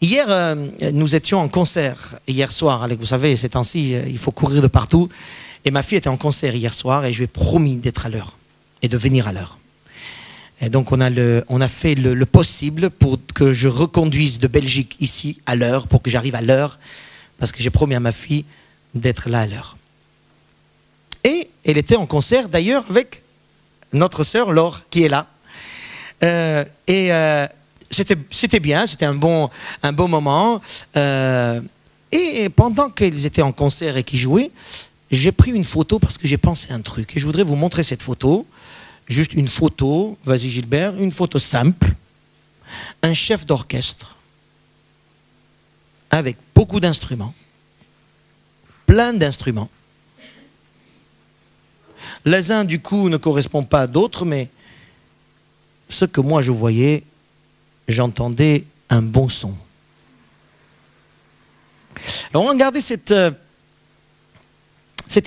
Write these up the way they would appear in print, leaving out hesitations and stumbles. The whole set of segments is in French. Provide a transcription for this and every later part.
Hier, nous étions en concert, hier soir. Vous savez, ces temps-ci, il faut courir de partout. Et ma fille était en concert hier soir et je lui ai promis d'être à l'heure et de venir à l'heure. Et donc, on a fait le possible pour que je reconduise de Belgique ici à l'heure, pour que j'arrive à l'heure, parce que j'ai promis à ma fille d'être là à l'heure. Et elle était en concert d'ailleurs avec notre sœur Laure, qui est là. C'était bien, c'était un bon moment. Et pendant qu'ils étaient en concert et qu'ils jouaient, j'ai pris une photo parce que j'ai pensé à un truc. Et je voudrais vous montrer cette photo. Juste une photo, vas-y Gilbert, une photo simple. Un chef d'orchestre avec beaucoup d'instruments, plein d'instruments. Les uns du coup ne correspondent pas à d'autres, mais ce que moi je voyais, j'entendais un bon son. Alors regardez cette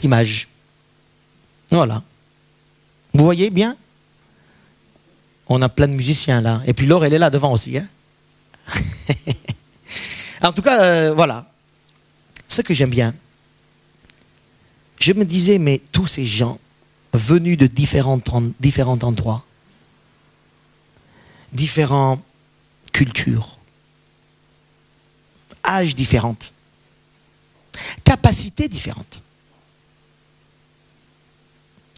image. Voilà. Vous voyez bien? On a plein de musiciens là. Et puis Laure, elle est là devant aussi. Hein. En tout cas, voilà. Ce que j'aime bien. Je me disais, mais tous ces gens venus de différents endroits, différentes cultures, âges différents, capacités différentes.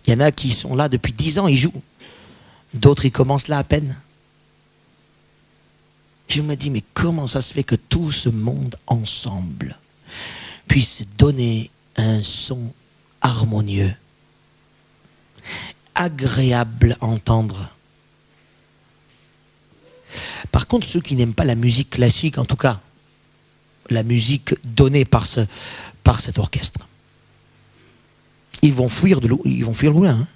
Il y en a qui sont là depuis 10 ans, ils jouent. D'autres, ils commencent là à peine. Je me dis, mais comment ça se fait que tout ce monde ensemble puisse donner un son harmonieux, agréable à entendre. Par contre, ceux qui n'aiment pas la musique classique, en tout cas, la musique donnée par cet orchestre, ils vont fuir loin. Hein.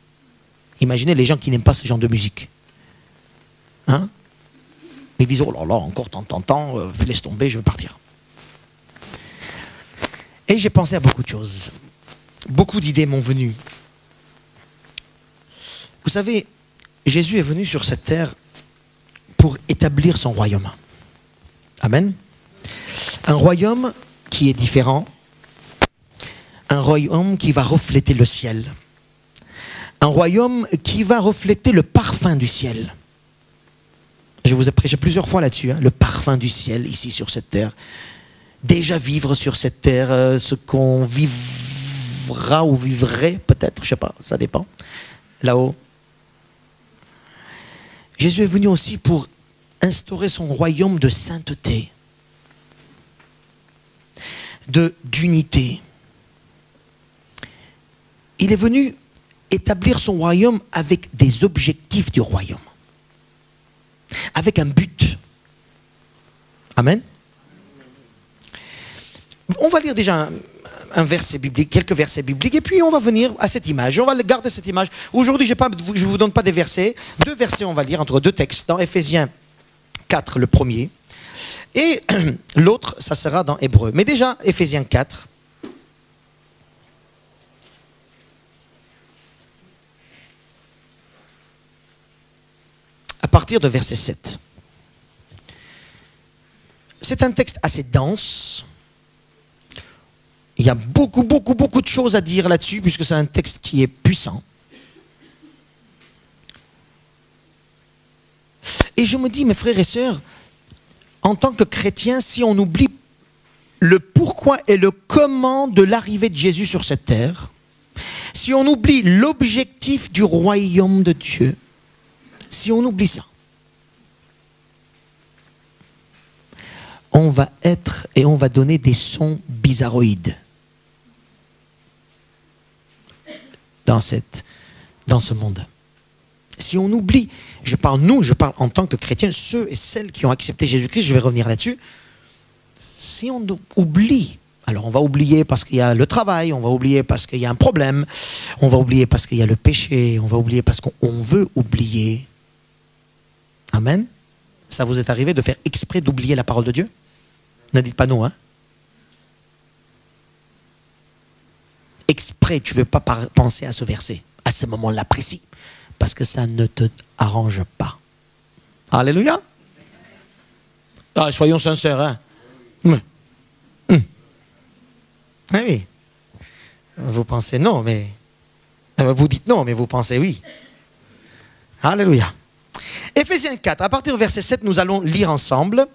Imaginez les gens qui n'aiment pas ce genre de musique. Hein? Ils disent, oh là là, encore tant, laisse tomber, je veux partir. Et j'ai pensé à beaucoup de choses. Beaucoup d'idées m'ont venu. Vous savez, Jésus est venu sur cette terre pour établir son royaume. Amen. Un royaume qui est différent. Un royaume qui va refléter le ciel. Un royaume qui va refléter le parfum du ciel. Je vous ai prêché plusieurs fois là-dessus, hein, le parfum du ciel ici sur cette terre. Déjà vivre sur cette terre, ce qu'on vivra ou vivrait peut-être, je ne sais pas, ça dépend, là-haut. Jésus est venu aussi pour instaurer son royaume de sainteté, d'unité. Il est venu établir son royaume avec des objectifs du royaume, avec un but. Amen. On va lire déjà un verset biblique, quelques versets bibliques, et puis on va venir à cette image. On va garder cette image. Aujourd'hui, je ne vous donne pas des versets. 2 versets, on va lire, entre 2 textes. Dans Éphésiens 4, le premier. Et l'autre, ça sera dans Hébreux. Mais déjà, Éphésiens 4. À partir de verset 7. C'est un texte assez dense. Il y a beaucoup de choses à dire là-dessus, puisque c'est un texte qui est puissant. Et je me dis, mes frères et sœurs, en tant que chrétiens, si on oublie le pourquoi et le comment de l'arrivée de Jésus sur cette terre, si on oublie l'objectif du royaume de Dieu, si on oublie ça, on va être et on va donner des sons bizarroïdes dans ce monde. Si on oublie, je parle en tant que chrétiens, ceux et celles qui ont accepté Jésus-Christ, je vais revenir là-dessus. Si on oublie, alors on va oublier parce qu'il y a le travail, on va oublier parce qu'il y a un problème, on va oublier parce qu'il y a le péché, on va oublier parce qu'on veut oublier. Amen. Ça vous est arrivé de faire exprès d'oublier la parole de Dieu? Ne dites pas non, hein? Exprès, tu ne veux pas penser à ce verset, à ce moment-là précis, parce que ça ne te arrange pas. Alléluia. Ah, soyons sincères, hein? Ah oui. Vous pensez non, mais... Vous dites non, mais vous pensez oui. Alléluia. Éphésiens 4, à partir du verset 7, nous allons lire ensemble.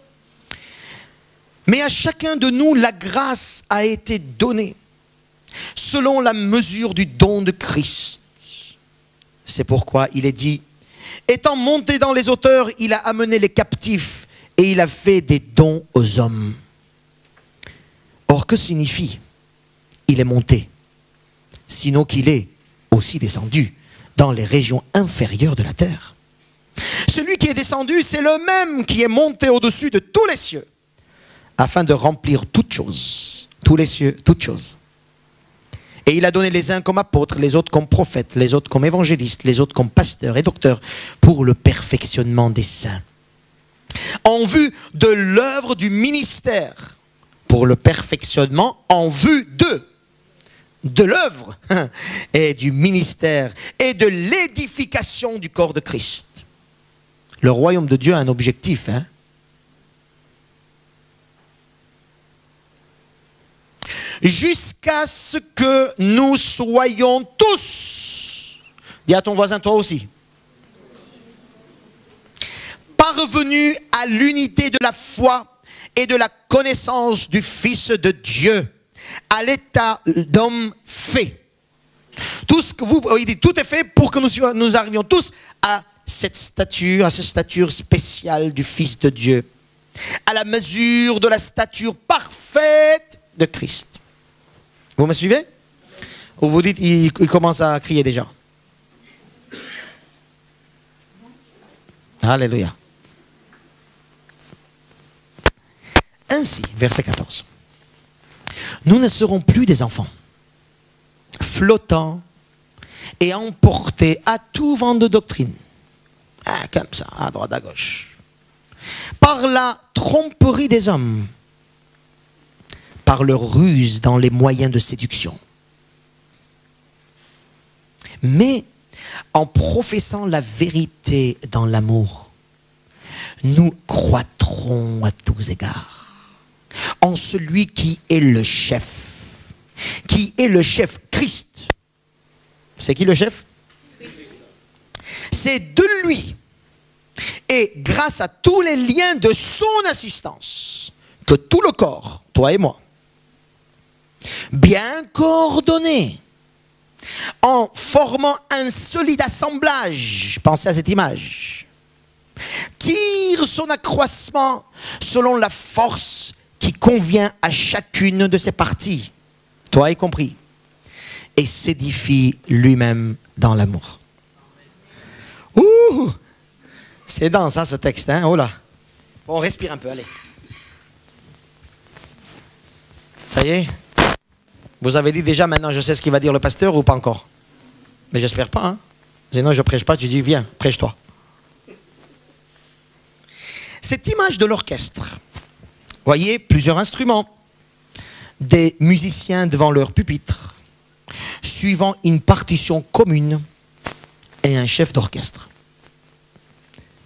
Mais à chacun de nous, la grâce a été donnée, selon la mesure du don de Christ. C'est pourquoi il est dit, étant monté dans les hauteurs, il a amené les captifs et il a fait des dons aux hommes. Or, que signifie il est monté, sinon qu'il est aussi descendu dans les régions inférieures de la terre. Celui qui est descendu, c'est le même qui est monté au-dessus de tous les cieux, afin de remplir toutes choses, tous les cieux, toutes choses. Et il a donné les uns comme apôtres, les autres comme prophètes, les autres comme évangélistes, les autres comme pasteurs et docteurs, pour le perfectionnement des saints, en vue de l'œuvre du ministère, pour le perfectionnement en vue de l'œuvre et du ministère et de l'édification du corps de Christ. Le royaume de Dieu a un objectif. Jusqu'à ce que nous soyons tous, dis à ton voisin, toi aussi, parvenus à l'unité de la foi et de la connaissance du Fils de Dieu, à l'état d'homme fait. Tout ce que il dit, tout est fait pour que nous arrivions tous à cette stature spéciale du Fils de Dieu, à la mesure de la stature parfaite de Christ. Vous me suivez? Ou vous dites, il commence à crier déjà? Alléluia. Ainsi, verset 14. Nous ne serons plus des enfants, flottants et emportés à tout vent de doctrine. Comme ça, à droite, à gauche. Par la tromperie des hommes, par leur ruse dans les moyens de séduction. Mais en professant la vérité dans l'amour, nous croîtrons à tous égards en celui qui est le chef. Qui est le chef? Christ. C'est qui le chef? C'est de lui et grâce à tous les liens de son assistance que tout le corps, toi et moi, bien coordonné, en formant un solide assemblage, pensez à cette image, tire son accroissement selon la force qui convient à chacune de ses parties, toi y compris, et s'édifie lui-même dans l'amour. Ouh, c'est dense ce texte, hein? Oh là. On respire un peu, allez. Ça y est? Vous avez dit déjà maintenant, je sais ce qu'il va dire le pasteur ou pas encore? Mais j'espère pas, hein? Sinon je prêche pas, tu dis viens, prêche-toi. Cette image de l'orchestre, voyez, plusieurs instruments, des musiciens devant leur pupitre, suivant une partition commune et un chef d'orchestre.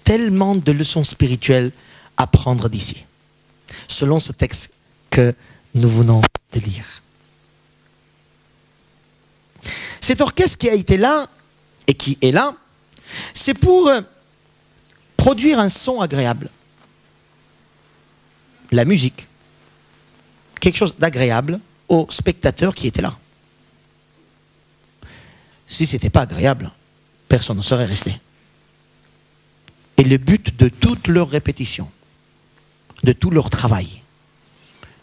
Tellement de leçons spirituelles à prendre d'ici, selon ce texte que nous venons de lire. Cet orchestre qui a été là et qui est là, c'est pour produire un son agréable. La musique, quelque chose d'agréable aux spectateurs qui étaient là. Si ce n'était pas agréable, personne ne serait resté. Et le but de toute leur répétition, de tout leur travail,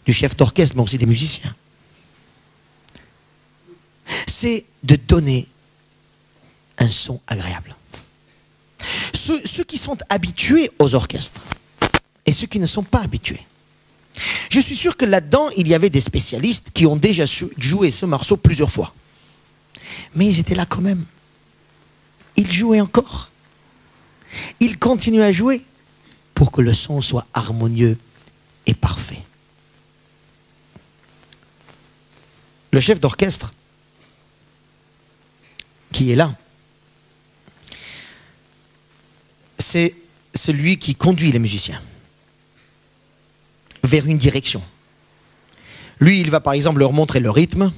du chef d'orchestre, mais aussi des musiciens, c'est de donner un son agréable. Ceux qui sont habitués aux orchestres et ceux qui ne sont pas habitués. Je suis sûr que là-dedans, il y avait des spécialistes qui ont déjà joué ce morceau plusieurs fois. Mais ils étaient là quand même. Ils jouaient encore. Ils continuaient à jouer pour que le son soit harmonieux et parfait. Le chef d'orchestre qui est là, c'est celui qui conduit les musiciens. vers une direction. Lui, il va par exemple leur montrer le rythme,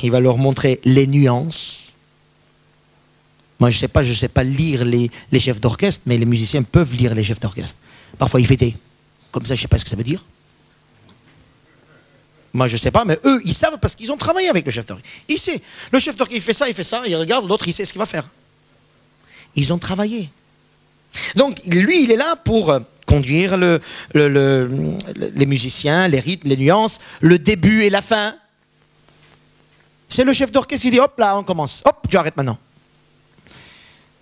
il va leur montrer les nuances. Moi, je sais pas lire les chefs d'orchestre, mais les musiciens peuvent lire les chefs d'orchestre. Parfois, il fait des... Comme ça, je ne sais pas ce que ça veut dire. Moi, je ne sais pas, mais eux, ils savent parce qu'ils ont travaillé avec le chef d'orchestre. Il sait. Le chef d'orchestre, il fait ça, il regarde, l'autre, il sait ce qu'il va faire. Ils ont travaillé. Donc, lui, il est là pour conduire les musiciens, les rythmes, les nuances, le début et la fin. C'est le chef d'orchestre qui dit, hop, là, on commence. Hop, tu arrêtes maintenant.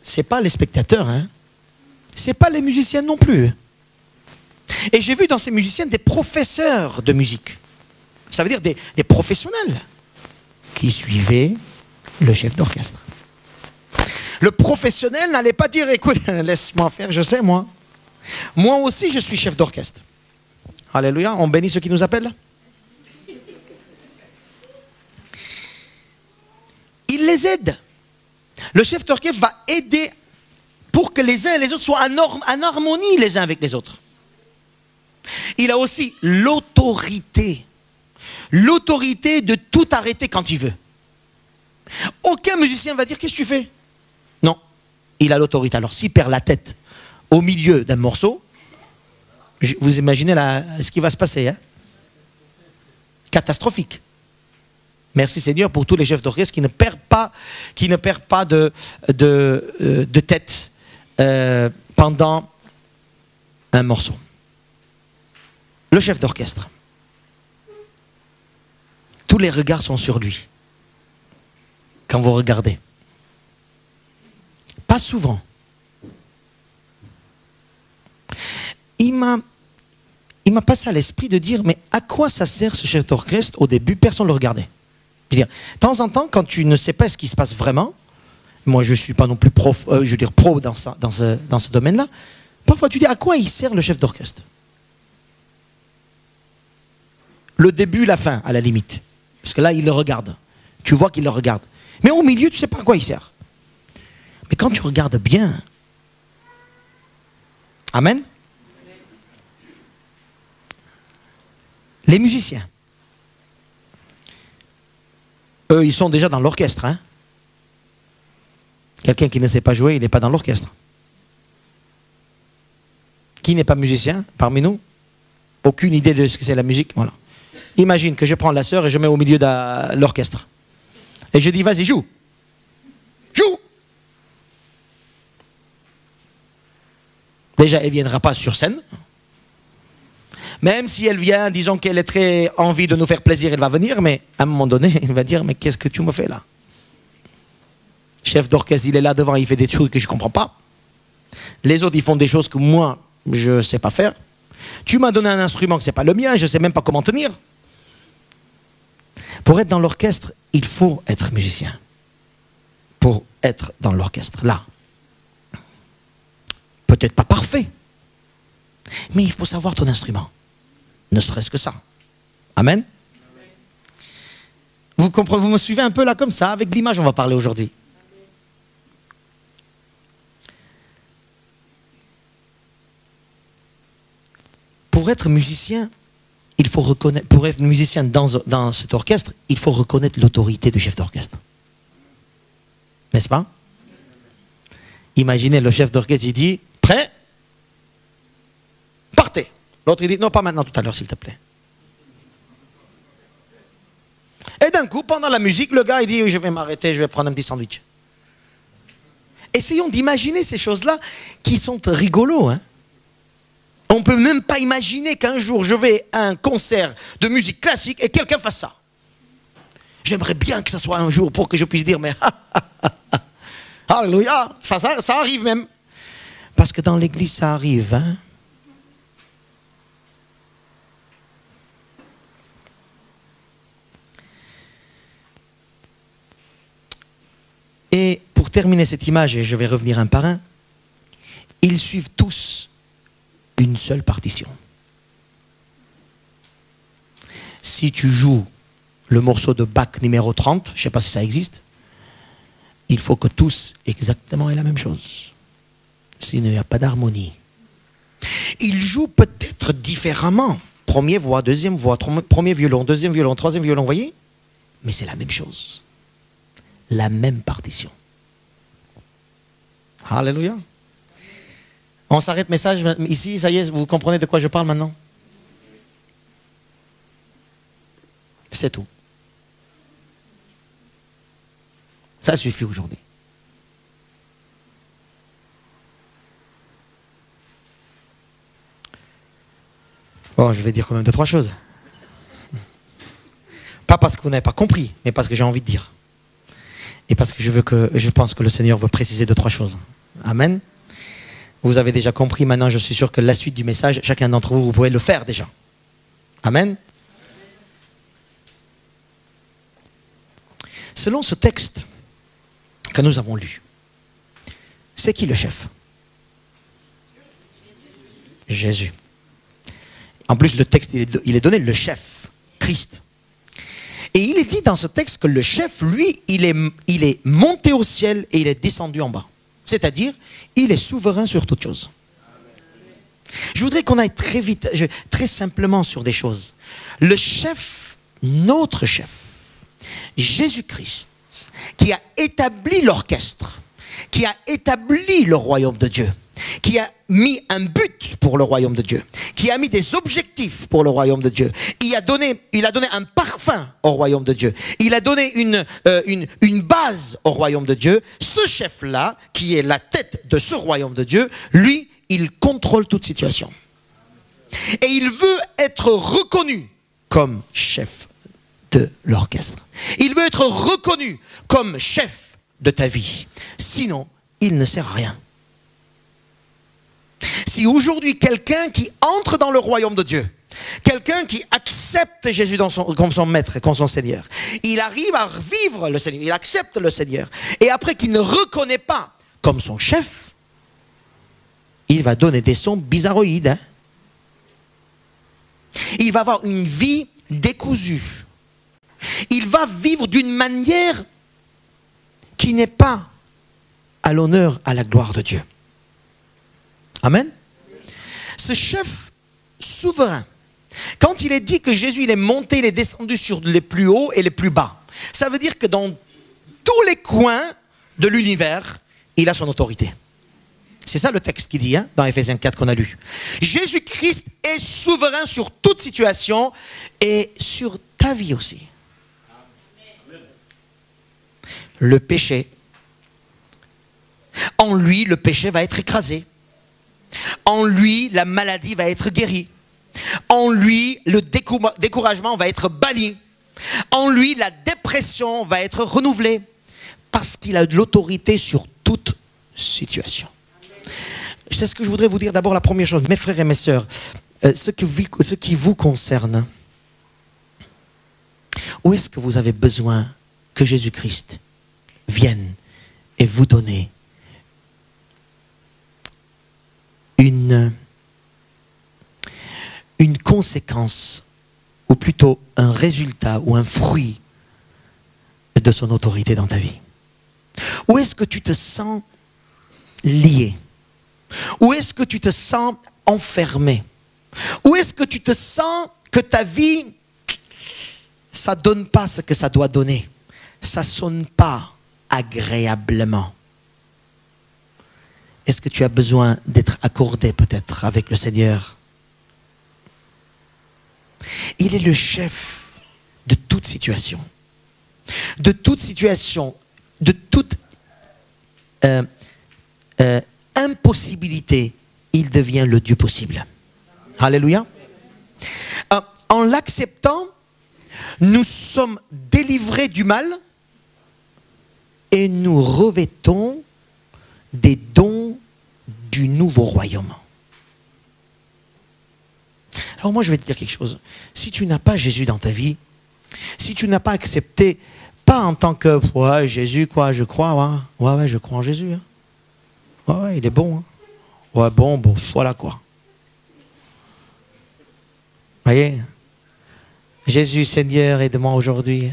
Ce n'est pas les spectateurs, hein. Ce n'est pas les musiciens non plus. Et j'ai vu dans ces musiciens des professeurs de musique. Ça veut dire des professionnels qui suivaient le chef d'orchestre. Le professionnel n'allait pas dire, écoute, laisse-moi faire, je sais, moi. Moi aussi, je suis chef d'orchestre. Alléluia, on bénit ceux qui nous appellent. Il les aide. Le chef d'orchestre va aider pour que les uns et les autres soient en harmonie les uns avec les autres. Il a aussi l'autorité. L'autorité de tout arrêter quand il veut. Aucun musicien va dire, qu'est-ce que tu fais? Non, il a l'autorité. Alors s'il perd la tête au milieu d'un morceau, vous imaginez ce qui va se passer, hein? Catastrophique. Merci Seigneur pour tous les chefs d'orchestre qui ne perdent pas de tête pendant un morceau. Le chef d'orchestre. Tous les regards sont sur lui. Quand vous regardez. Pas souvent. Il m'a passé à l'esprit de dire, mais à quoi ça sert ce chef d'orchestre? Au début, personne ne le regardait. Je veux dire, de temps en temps, quand tu ne sais pas ce qui se passe vraiment, moi je ne suis pas non plus pro dans ce domaine-là, parfois tu dis, à quoi il sert le chef d'orchestre? Le début, la fin, à la limite. Parce que là, il le regarde. Tu vois qu'il le regarde. Mais au milieu, tu ne sais pas à quoi il sert. Mais quand tu regardes bien... Amen. Les musiciens. Eux, ils sont déjà dans l'orchestre. Hein? Quelqu'un qui ne sait pas jouer, il n'est pas dans l'orchestre. Qui n'est pas musicien parmi nous? Aucune idée de ce que c'est la musique. Voilà. Imagine que je prends la sœur et je mets au milieu de l'orchestre. Et je dis, vas-y, joue. Joue. Déjà, elle ne viendra pas sur scène. Même si elle vient, disons qu'elle est très envie de nous faire plaisir, elle va venir, mais à un moment donné, elle va dire, mais qu'est-ce que tu me fais là? Chef d'orchestre, il est là devant, il fait des trucs que je ne comprends pas. Les autres, ils font des choses que moi, je ne sais pas faire. Tu m'as donné un instrument que ce n'est pas le mien, je ne sais même pas comment tenir. Pour être dans l'orchestre, il faut être musicien. Pour être dans l'orchestre, là. Peut-être pas parfait, mais il faut savoir ton instrument. Ne serait-ce que ça. Amen. Vous comprenez, vous me suivez un peu là comme ça, avec l'image on va parler aujourd'hui. Pour être musicien, il faut reconnaître, pour être musicien dans cet orchestre, il faut reconnaître l'autorité du chef d'orchestre. N'est-ce pas? Imaginez le chef d'orchestre, il dit, prêt? Partez. L'autre, il dit, non, pas maintenant, tout à l'heure, s'il te plaît. Et d'un coup, pendant la musique, le gars, il dit, je vais m'arrêter, je vais prendre un petit sandwich. Essayons d'imaginer ces choses-là qui sont rigolos. Hein? On ne peut même pas imaginer qu'un jour, je vais à un concert de musique classique et quelqu'un fasse ça. J'aimerais bien que ce soit un jour pour que je puisse dire, mais alléluia, ça arrive même. Parce que dans l'église, ça arrive. Hein? Et pour terminer cette image, et je vais revenir un par un, ils suivent tous une seule partition. Si tu joues le morceau de Bach numéro 30, je ne sais pas si ça existe, il faut que tous exactement aient la même chose. Sinon, il n'y a pas d'harmonie. Ils jouent peut-être être différemment. Première voix, deuxième voix, premier violon, deuxième violon, troisième violon, vous voyez? Mais c'est la même chose. La même partition. Alléluia. On s'arrête message ici, ça y est, vous comprenez de quoi je parle maintenant? C'est tout. Ça suffit aujourd'hui. Bon, je vais dire quand même 2-3 choses. Pas parce que vous n'avez pas compris, mais parce que j'ai envie de dire. Et parce que je pense que le Seigneur veut préciser 2-3 choses. Amen. Vous avez déjà compris, maintenant je suis sûr que la suite du message, chacun d'entre vous, vous pouvez le faire déjà. Amen. Selon ce texte que nous avons lu, c'est qui le chef? Jésus. En plus, le texte, il est donné le chef, Christ. Et il est dit dans ce texte que le chef, lui, il est monté au ciel et il est descendu en bas. C'est-à-dire, il est souverain sur toute chose. Je voudrais qu'on aille très vite, très simplement sur des choses. Le chef, notre chef, Jésus-Christ, qui a établi l'orchestre, qui a établi le royaume de Dieu, qui a mis un but pour le royaume de Dieu, qui a mis des objectifs pour le royaume de Dieu. Il a donné un parfum au royaume de Dieu. Il a donné une base au royaume de Dieu. Ce chef-là, qui est la tête de ce royaume de Dieu, lui, il contrôle toute situation. Et il veut être reconnu comme chef de l'orchestre. Il veut être reconnu comme chef de ta vie. Sinon, il ne sert à rien. Si aujourd'hui quelqu'un qui entre dans le royaume de Dieu, quelqu'un qui accepte Jésus comme son maître, comme son Seigneur, il arrive à vivre le Seigneur, il accepte le Seigneur, et après qu'il ne reconnaît pas comme son chef, il va donner des sons bizarroïdes. Hein? Il va avoir une vie décousue. Il va vivre d'une manière qui n'est pas à l'honneur, à la gloire de Dieu. Amen. Ce chef souverain, quand il est dit que Jésus il est monté, il est descendu sur les plus hauts et les plus bas, ça veut dire que dans tous les coins de l'univers, il a son autorité. C'est ça le texte qui dit, hein, dans Ephésiens 4 qu'on a lu. Jésus-Christ est souverain sur toute situation et sur ta vie aussi. Le péché, en lui, le péché va être écrasé. En lui, la maladie va être guérie. En lui, le découragement va être banni. En lui, la dépression va être renouvelée. Parce qu'il a de l'autorité sur toute situation. C'est ce que je voudrais vous dire d'abord, la première chose. Mes frères et mes sœurs, ce qui vous concerne, où est-ce que vous avez besoin que Jésus-Christ vienne et vous donner une conséquence, ou plutôt un résultat ou un fruit de son autorité dans ta vie? Où est-ce que tu te sens lié? Où est-ce que tu te sens enfermé? Où est-ce que tu te sens que ta vie, ça ne donne pas ce que ça doit donner? Ça ne sonne pas agréablement. Est-ce que tu as besoin d'être accordé peut-être avec le Seigneur? Il est le chef de toute situation. De toute situation, de toute impossibilité, il devient le Dieu possible. Alléluia. En l'acceptant, nous sommes délivrés du mal et nous revêtons des dons du nouveau royaume. Alors moi je vais te dire quelque chose. Si tu n'as pas Jésus dans ta vie, si tu n'as pas accepté, pas en tant que ouais, Jésus quoi, je crois, ouais, je crois en Jésus. Hein. Ouais, il est bon. Hein. Ouais, bon, voilà quoi. Voyez, Jésus Seigneur, aide-moi aujourd'hui.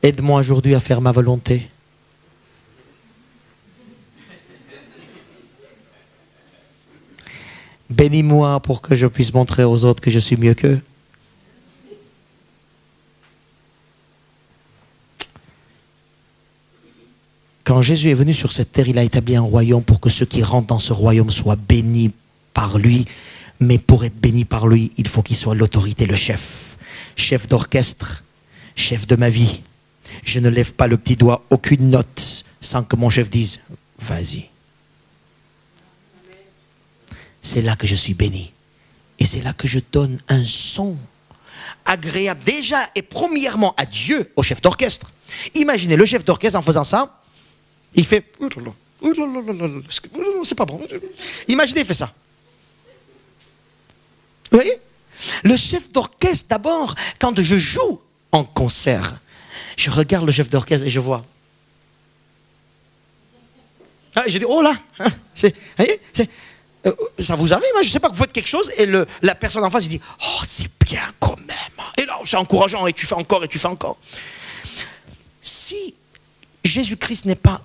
Aide-moi aujourd'hui à faire ma volonté. Bénis-moi pour que je puisse montrer aux autres que je suis mieux qu'eux. Quand Jésus est venu sur cette terre, il a établi un royaume pour que ceux qui rentrent dans ce royaume soient bénis par lui. Mais pour être béni par lui, il faut qu'il soit l'autorité, le chef. Chef d'orchestre, chef de ma vie. Je ne lève pas le petit doigt, aucune note, sans que mon chef dise « Vas-y ». C'est là que je suis béni. Et c'est là que je donne un son agréable déjà et premièrement à Dieu, au chef d'orchestre. Imaginez le chef d'orchestre en faisant ça. Il fait, c'est pas bon. Imaginez, il fait ça. Vous voyez? Le chef d'orchestre, d'abord, quand je joue en concert, je regarde le chef d'orchestre et je vois. Ah, et je dis, oh là, ça vous arrive, hein? Je ne sais pas que vous faites quelque chose et la personne en face, il dit, oh, c'est bien quand même. Et là, c'est encourageant et tu fais encore et tu fais encore. Si Jésus-Christ n'est pas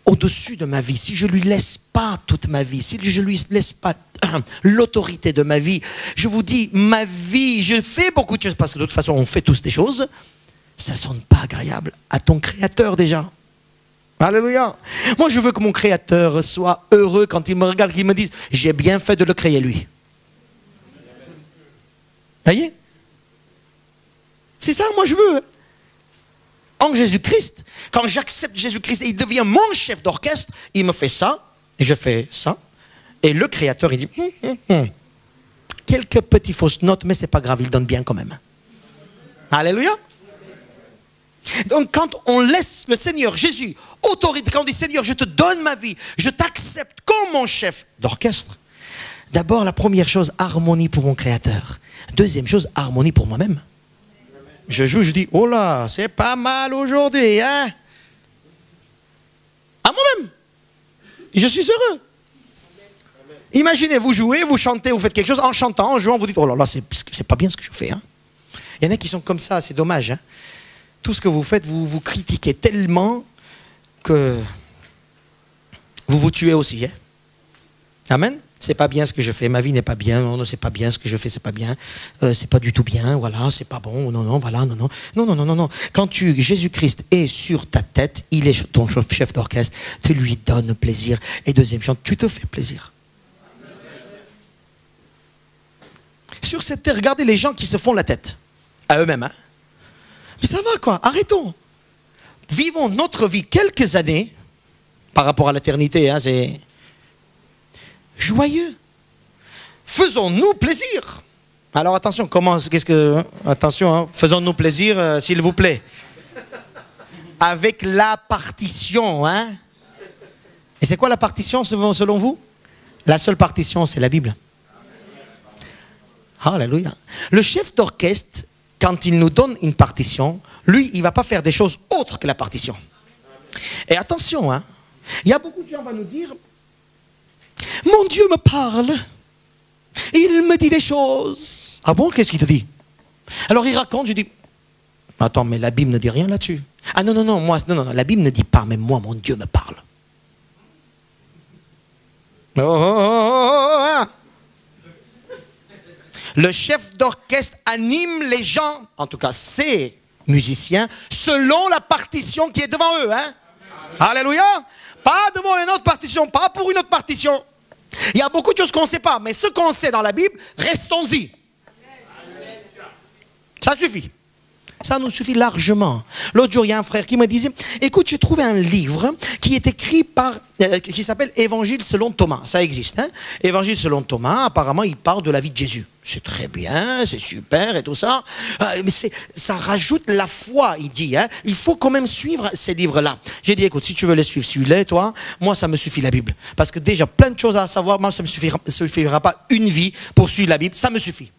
au-dessus de ma vie, si je ne lui laisse pas toute ma vie, si je ne lui laisse pas l'autorité de ma vie, je vous dis, ma vie, je fais beaucoup de choses, parce que de toute façon, on fait tous des choses, ça ne sonne pas agréable à ton Créateur déjà. Alléluia. Moi, je veux que mon Créateur soit heureux quand il me regarde, qu'il me dise, j'ai bien fait de le créer lui. Voyez? C'est ça, moi, je veux. En Jésus-Christ, quand j'accepte Jésus-Christ et il devient mon chef d'orchestre, il me fait ça, et je fais ça. Et le Créateur, il dit, quelques petites fausses notes, mais c'est pas grave, il donne bien quand même. Alléluia. Donc quand on laisse le Seigneur Jésus, autorité, quand on dit Seigneur, je te donne ma vie, je t'accepte comme mon chef d'orchestre, d'abord la première chose, harmonie pour mon Créateur. Deuxième chose, harmonie pour moi-même. Je joue, je dis, oh là, c'est pas mal aujourd'hui, hein? À moi-même. Je suis heureux. Imaginez, vous jouez, vous chantez, vous faites quelque chose, en chantant, en jouant, vous dites, oh là là, c'est pas bien ce que je fais. Hein? Il y en a qui sont comme ça, c'est dommage. Hein? Tout ce que vous faites, vous vous critiquez tellement que vous vous tuez aussi. Hein? Amen. C'est pas bien ce que je fais, ma vie n'est pas bien, non, c'est pas bien ce que je fais, c'est pas bien, c'est pas du tout bien, voilà, c'est pas bon, non, non, voilà, non, non, non, non, non, non, non. Quand Jésus-Christ est sur ta tête, il est ton chef d'orchestre, tu lui donnes plaisir. Et deuxième chose, tu te fais plaisir. Sur cette terre, regardez les gens qui se font la tête, à eux-mêmes. Hein? Mais ça va quoi, arrêtons. Vivons notre vie quelques années, par rapport à l'éternité, hein, c'est joyeux. Faisons-nous plaisir. Alors attention, attention, hein, faisons-nous plaisir, s'il vous plaît. Avec la partition, hein. Et c'est quoi la partition selon vous? La seule partition, c'est la Bible. Alléluia. Le chef d'orchestre, quand il nous donne une partition, lui, il ne va pas faire des choses autres que la partition. Et attention, hein, il y a beaucoup de gens qui vont nous dire, mon Dieu me parle, il me dit des choses. Ah bon, qu'est-ce qu'il te dit? Alors il raconte, je dis, attends, mais la Bible ne dit rien là-dessus. Ah non, non, non, moi, non, non, la Bible ne dit pas, mais moi, mon Dieu me parle. Oh, oh, oh, oh. Le chef d'orchestre anime les gens, en tout cas ses musiciens, selon la partition qui est devant eux. Hein? Alléluia. Pas devant une autre partition, pas pour une autre partition. Il y a beaucoup de choses qu'on ne sait pas, mais ce qu'on sait dans la Bible, restons-y. Ça suffit. Ça nous suffit largement. L'autre jour, il y a un frère qui me disait, écoute, j'ai trouvé un livre qui est écrit qui s'appelle Évangile selon Thomas. Ça existe. Hein? Évangile selon Thomas, apparemment, il parle de la vie de Jésus. C'est très bien, c'est super et tout ça. Mais ça rajoute la foi, il dit. Hein? Il faut quand même suivre ces livres-là. J'ai dit, écoute, si tu veux les suivre, suis-les, toi. Moi, ça me suffit la Bible. Parce que déjà, plein de choses à savoir. Moi, ça ne me suffira pas une vie pour suivre la Bible. Ça me suffit.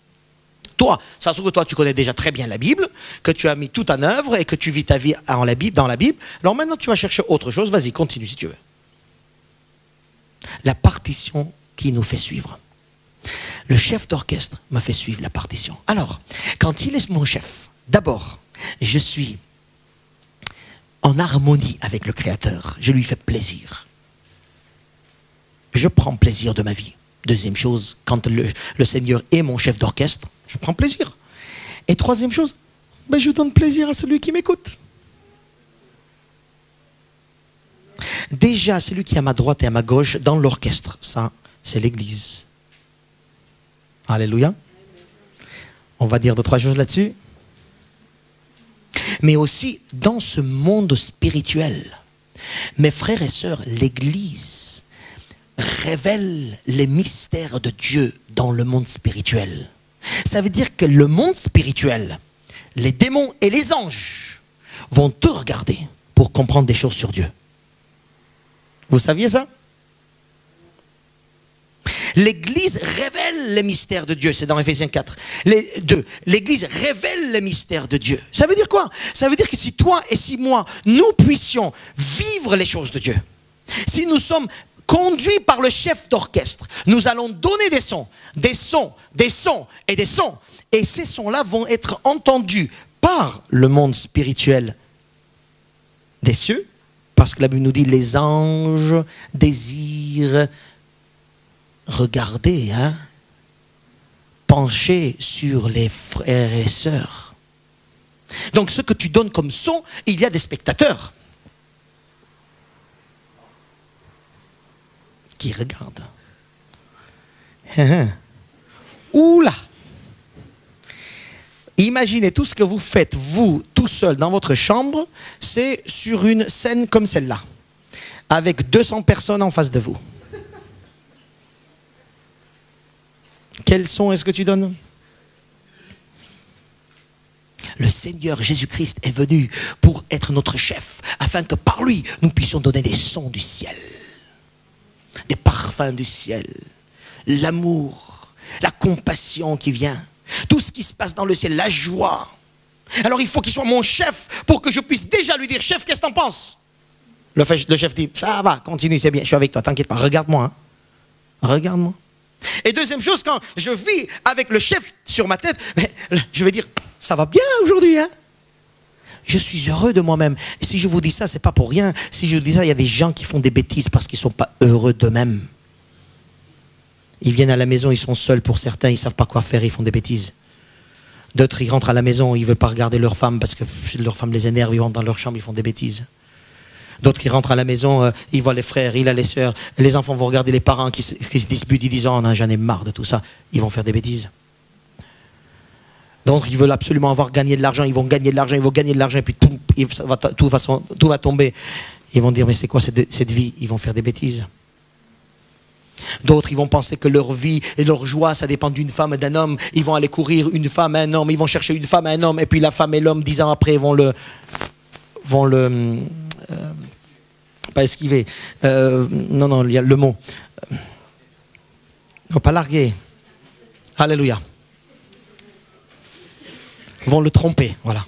Toi, ça se trouve que toi, tu connais déjà très bien la Bible, que tu as mis tout en œuvre et que tu vis ta vie dans la Bible. Alors maintenant, tu vas chercher autre chose. Vas-y, continue si tu veux. La partition qui nous fait suivre. Le chef d'orchestre me fait suivre la partition. Alors, quand il est mon chef, d'abord, je suis en harmonie avec le Créateur. Je lui fais plaisir. Je prends plaisir de ma vie. Deuxième chose, quand le Seigneur est mon chef d'orchestre, je prends plaisir. Et troisième chose, ben je donne plaisir à celui qui m'écoute. Déjà, celui qui est à ma droite et à ma gauche dans l'orchestre, ça, c'est l'Église. Alléluia. On va dire 2-3 choses là-dessus. Mais aussi dans ce monde spirituel, mes frères et sœurs, l'Église révèle les mystères de Dieu dans le monde spirituel. Ça veut dire que le monde spirituel, les démons et les anges vont te regarder pour comprendre des choses sur Dieu. Vous saviez ça? L'Église révèle les mystères de Dieu, c'est dans Ephésiens 4. L'Église révèle les mystères de Dieu. Ça veut dire quoi? Ça veut dire que si toi et si moi, nous puissions vivre les choses de Dieu, si nous sommes conduits par le chef d'orchestre, nous allons donner des sons, des sons, des sons et des sons. Et ces sons-là vont être entendus par le monde spirituel des cieux, parce que la Bible nous dit les anges désirent regarder, pencher sur les frères et sœurs. Donc ce que tu donnes comme son, il y a des spectateurs qui regardent. Oula! Imaginez tout ce que vous faites, vous, tout seul, dans votre chambre, c'est sur une scène comme celle-là, avec 200 personnes en face de vous. Quel son est-ce que tu donnes? Le Seigneur Jésus-Christ est venu pour être notre chef, afin que par lui, nous puissions donner des sons du ciel, des parfums du ciel, l'amour, la compassion qui vient, tout ce qui se passe dans le ciel, la joie. Alors il faut qu'il soit mon chef pour que je puisse déjà lui dire, chef, qu'est-ce que t'en penses? Le chef dit, ça va, continue, c'est bien, je suis avec toi, t'inquiète pas, regarde-moi. Regarde-moi. Et deuxième chose, quand je vis avec le chef sur ma tête, je vais dire, ça va bien aujourd'hui, Je suis heureux de moi-même. Et si je vous dis ça, c'est pas pour rien. Si je vous dis ça, il y a des gens qui font des bêtises parce qu'ils sont pas heureux d'eux-mêmes. Ils viennent à la maison, ils sont seuls pour certains, ils savent pas quoi faire, ils font des bêtises. D'autres, ils rentrent à la maison, ils veulent pas regarder leur femme parce que leur femme les énerve, ils rentrent dans leur chambre, ils font des bêtises. D'autres qui rentrent à la maison, ils voient les frères, ils voient les sœurs, les enfants vont regarder les parents qui se disputent, ils disent, oh non, j'en ai marre de tout ça. Ils vont faire des bêtises. Donc ils veulent absolument gagné de l'argent, ils vont gagner de l'argent, et puis tout va tomber. Ils vont dire, mais c'est quoi cette vie? Ils vont faire des bêtises. D'autres, ils vont penser que leur vie et leur joie, ça dépend d'une femme et d'un homme. Ils vont aller courir une femme et un homme, ils vont chercher une femme et un homme, et puis la femme et l'homme, 10 ans après, vont le pas esquiver. Non, il y a le mot. Non, pas larguer. Alléluia. Vont le tromper, voilà.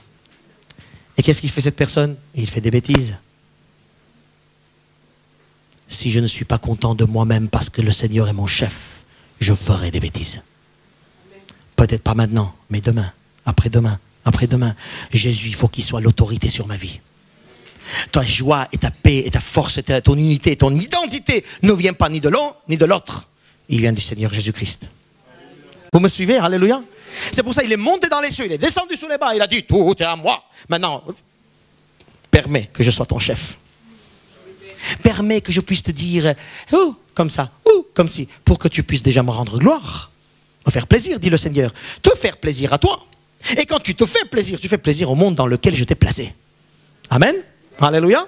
Et qu'est-ce qu'il fait cette personne? Il fait des bêtises. Si je ne suis pas content de moi-même parce que le Seigneur est mon chef, je ferai des bêtises. Peut-être pas maintenant, mais demain, après-demain, après-demain. Jésus, il faut qu'il soit l'autorité sur ma vie. Ta joie et ta paix et ta force et ton unité et ton identité ne vient pas ni de l'un ni de l'autre. Il vient du Seigneur Jésus-Christ. Vous me suivez? Alléluia. C'est pour ça qu'il est monté dans les cieux, il est descendu sous les bas, il a dit tout est à moi. Maintenant, permets que je sois ton chef. Permets que je puisse te dire comme ça, comme si, pour que tu puisses déjà me rendre gloire. Me faire plaisir, dit le Seigneur. Te faire plaisir à toi. Et quand tu te fais plaisir, tu fais plaisir au monde dans lequel je t'ai placé. Amen. Alléluia.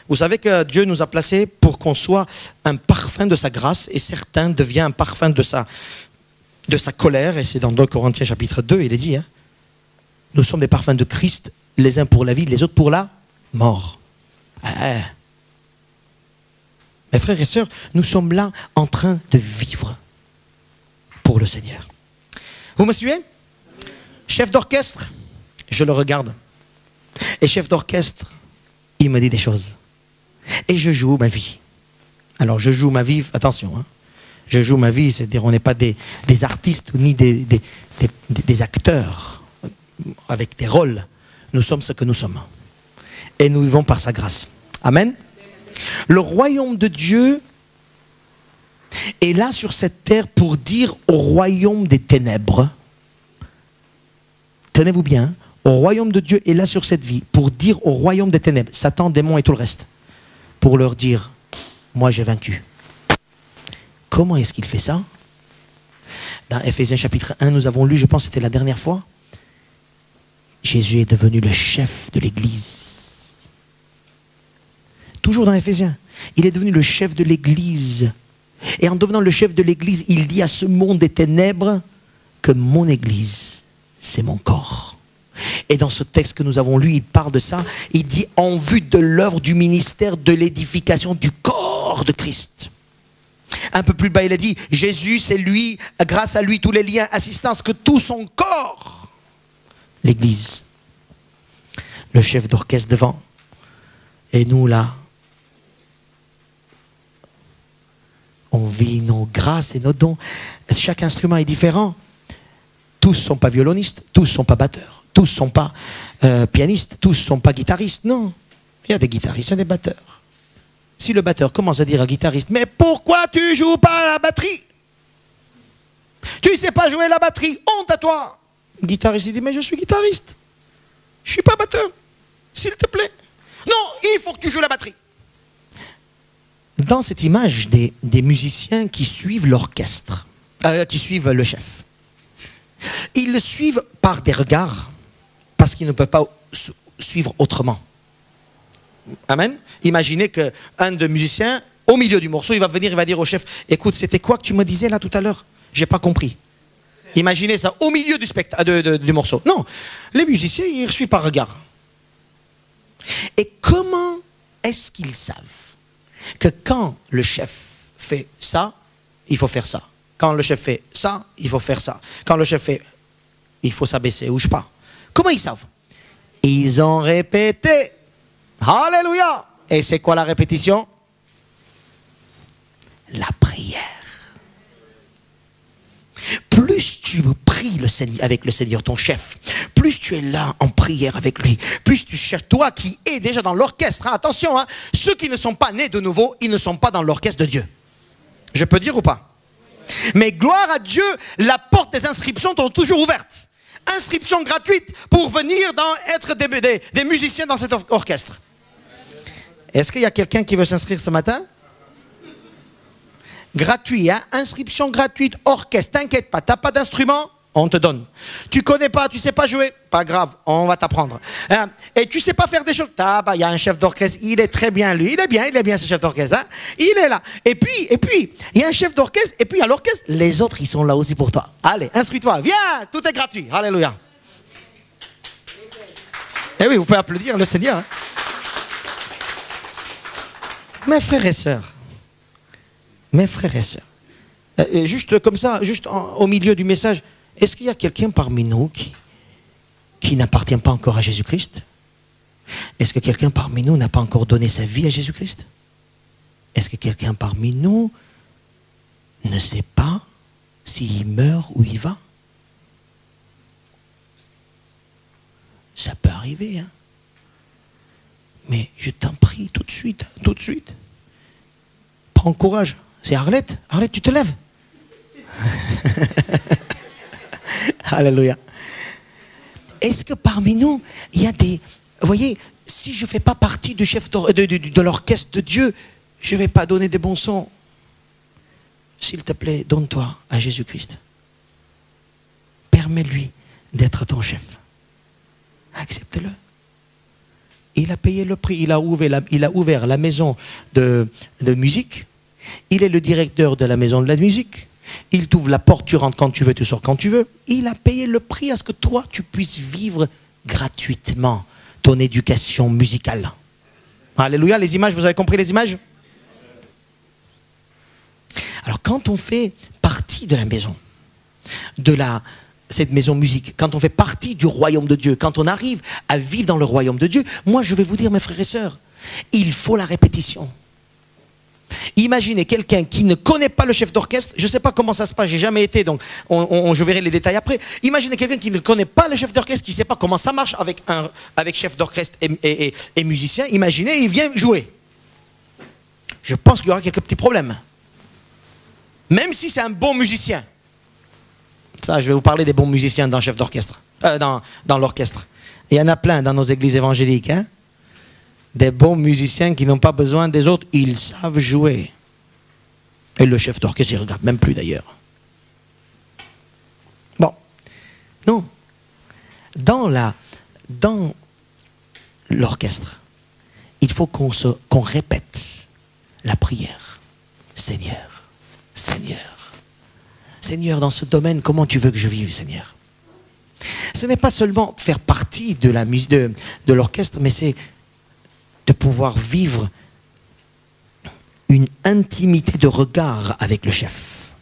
Vous savez que Dieu nous a placés pour qu'on soit un parfum de sa grâce, et certains deviennent un parfum de sa colère, et c'est dans 2 Corinthiens chapitre 2, il est dit, nous sommes des parfums de Christ, les uns pour la vie, les autres pour la mort. Mes frères et sœurs, nous sommes là en train de vivre pour le Seigneur. Vous me suivez? Chef d'orchestre, je le regarde. Et chef d'orchestre, il me dit des choses. Et je joue ma vie. Alors je joue ma vie, attention, je joue ma vie, c'est-à-dire on n'est pas des artistes ni des acteurs avec des rôles. Nous sommes ce que nous sommes. Et nous vivons par sa grâce. Amen. Le royaume de Dieu est là sur cette terre pour dire au royaume des ténèbres, tenez-vous bien, hein, au royaume de Dieu est là sur cette vie pour dire au royaume des ténèbres, Satan, démon et tout le reste, pour leur dire, moi j'ai vaincu. Comment est-ce qu'il fait ça? Dans Ephésiens chapitre 1, nous avons lu, je pense que c'était la dernière fois, Jésus est devenu le chef de l'Église. Toujours dans Ephésiens, il est devenu le chef de l'Église. Et en devenant le chef de l'Église, il dit à ce monde des ténèbres que mon Église, c'est mon corps. Et dans ce texte que nous avons lu, il parle de ça. Il dit en vue de l'œuvre du ministère de l'édification du corps de Christ. Un peu plus bas, il a dit, Jésus, c'est lui, grâce à lui, tous les liens, assistance, que tout son corps, l'Église, le chef d'orchestre devant, et nous là, on vit nos grâces et nos dons. Chaque instrument est différent. Tous ne sont pas violonistes, tous ne sont pas batteurs, tous ne sont pas pianistes, tous ne sont pas guitaristes. Non, il y a des guitaristes, il y a des batteurs. Si le batteur commence à dire à guitariste, mais pourquoi tu ne joues pas à la batterie? Tu ne sais pas jouer la batterie, honte à toi. Le guitariste il dit, mais je suis guitariste. Je ne suis pas batteur. S'il te plaît. Non, il faut que tu joues la batterie. Dans cette image des musiciens qui suivent l'orchestre, qui suivent le chef, ils le suivent par des regards, parce qu'ils ne peuvent pas suivre autrement. Amen. Imaginez qu'un des musiciens, au milieu du morceau, il va venir, il va dire au chef, écoute, c'était quoi que tu me disais là tout à l'heure? J'ai pas compris. Imaginez ça, au milieu du morceau. Non, les musiciens, ils suivent par regard. Et comment est-ce qu'ils savent que quand le chef fait ça, il faut faire ça. Quand le chef fait ça, il faut faire ça. Quand le chef fait, il faut s'abaisser ou je sais pas. Comment ils savent? Ils ont répété. Alléluia. Et c'est quoi la répétition? La prière. Plus tu pries avec le Seigneur, ton chef, plus tu es là en prière avec lui, plus tu cherches, toi qui es déjà dans l'orchestre, hein, attention, hein, ceux qui ne sont pas nés de nouveau, ils ne sont pas dans l'orchestre de Dieu. Je peux dire ou pas? Mais gloire à Dieu, la porte des inscriptions sont toujours ouvertes. Inscription gratuite pour venir être des musiciens dans cet orchestre. Est-ce qu'il y a quelqu'un qui veut s'inscrire ce matin? Gratuit, hein? Inscription gratuite, orchestre, t'inquiète pas, t'as pas d'instrument, on te donne. Tu connais pas, tu sais pas jouer, pas grave, on va t'apprendre. Hein? Et tu sais pas faire des choses, il y a un chef d'orchestre, il est très bien lui, il est bien ce chef d'orchestre, hein? Il est là. Et puis, il y a un chef d'orchestre, et puis à l'orchestre, les autres, ils sont là aussi pour toi. Allez, inscris-toi, viens, tout est gratuit, alléluia. Eh oui, vous pouvez applaudir le Seigneur. Hein? Mes frères et sœurs, juste comme ça, juste au milieu du message, est-ce qu'il y a quelqu'un parmi nous qui n'appartient pas encore à Jésus-Christ? Est-ce que quelqu'un parmi nous n'a pas encore donné sa vie à Jésus-Christ? Est-ce que quelqu'un parmi nous ne sait pas s'il meurt ou il va? Ça peut arriver, hein? Mais je t'en prie, tout de suite. Prends courage. C'est Arlette. Arlette, tu te lèves. Alléluia. Est-ce que parmi nous, il y a des... Vous voyez, si je ne fais pas partie du chef de l'orchestre de Dieu, je ne vais pas donner des bons sons. S'il te plaît, donne-toi à Jésus-Christ. Permets-lui d'être ton chef. Accepte-le. Il a payé le prix, il a ouvert la maison de musique. Il est le directeur de la maison de la musique. Il t'ouvre la porte, tu rentres quand tu veux, tu sors quand tu veux. Il a payé le prix à ce que toi, tu puisses vivre gratuitement ton éducation musicale. Alléluia, les images, vous avez compris les images? Alors quand on fait partie de la maison, cette maison musique, quand on fait partie du royaume de Dieu, quand on arrive à vivre dans le royaume de Dieu, moi je vais vous dire mes frères et sœurs, il faut la répétition. Imaginez quelqu'un qui ne connaît pas le chef d'orchestre, je ne sais pas comment ça se passe, j'ai jamais été, donc je verrai les détails après. Imaginez quelqu'un qui ne connaît pas le chef d'orchestre, qui ne sait pas comment ça marche avec chef d'orchestre et musicien, imaginez, il vient jouer. Je pense qu'il y aura quelques petits problèmes. Même si c'est un bon musicien. Ça, je vais vous parler des bons musiciens dans chef d'orchestre, dans l'orchestre. Il y en a plein dans nos églises évangéliques. Hein? Des bons musiciens qui n'ont pas besoin des autres. Ils savent jouer. Et le chef d'orchestre, il ne regarde même plus d'ailleurs. Bon. Non. Dans l'orchestre, il faut qu'on répète la prière. Seigneur, Seigneur, Seigneur, dans ce domaine, comment tu veux que je vive, Seigneur? Ce n'est pas seulement faire partie de la musique de l'orchestre, mais c'est de pouvoir vivre une intimité de regard avec le chef.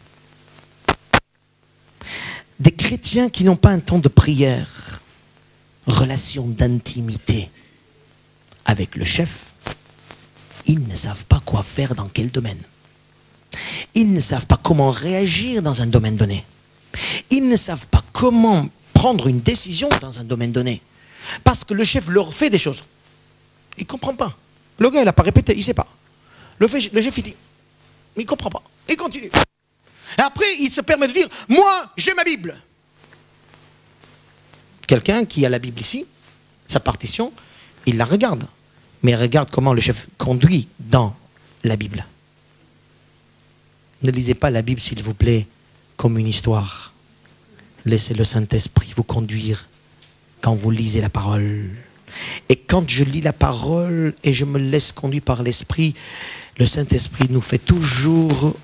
Des chrétiens qui n'ont pas un temps de prière, relation d'intimité avec le chef, ils ne savent pas quoi faire dans quel domaine. Ils ne savent pas comment réagir dans un domaine donné. Ils ne savent pas comment prendre une décision dans un domaine donné. Parce que le chef leur fait des choses. Il ne comprend pas. Le gars, il n'a pas répété, il ne sait pas. Le chef, il dit, il ne comprend pas. Il continue. Et après, il se permet de dire, moi, j'ai ma Bible. Quelqu'un qui a la Bible ici, sa partition, il la regarde. Mais il regarde comment le chef conduit dans la Bible. Ne lisez pas la Bible, s'il vous plaît, comme une histoire. Laissez le Saint-Esprit vous conduire quand vous lisez la parole. Et quand je lis la parole et je me laisse conduire par l'Esprit, le Saint-Esprit nous fait toujours,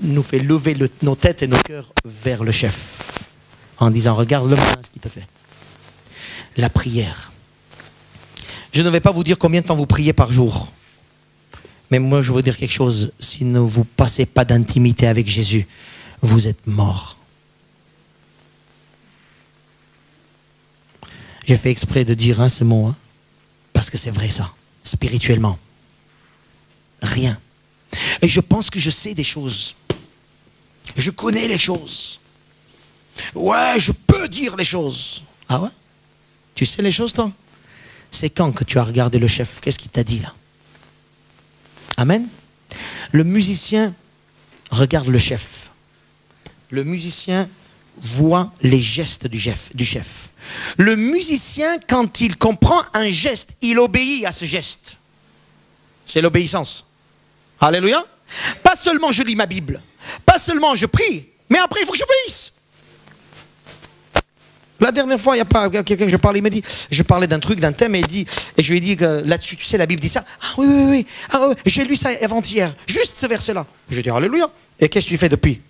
nous fait lever nos têtes et nos cœurs vers le chef. En disant, regarde le malin ce qu'il te fait. La prière. Je ne vais pas vous dire combien de temps vous priez par jour. Mais moi, je veux dire quelque chose. Si ne vous passez pas d'intimité avec Jésus, vous êtes mort. J'ai fait exprès de dire ce mot, parce que c'est vrai ça, spirituellement. Rien. Et je pense que je sais des choses. Je connais les choses. Ouais, je peux dire les choses. Ah ouais? Tu sais les choses, toi? C'est quand que tu as regardé le chef? Qu'est-ce qu'il t'a dit là? Amen. Le musicien regarde le chef. Le musicien voit les gestes du chef. Le musicien, quand il comprend un geste, il obéit à ce geste. C'est l'obéissance. Alléluia. Pas seulement je lis ma Bible, pas seulement je prie, mais après il faut que j'obéisse. La dernière fois, il y a pas quelqu'un que je parlais, il m'a dit, je parlais d'un truc, d'un thème, et je lui ai dit que là-dessus, tu sais, la Bible dit ça. Ah oui. Ah, oui. J'ai lu ça avant-hier, juste ce verset-là. Je lui ai dit, alléluia. Et qu'est-ce que tu fais depuis?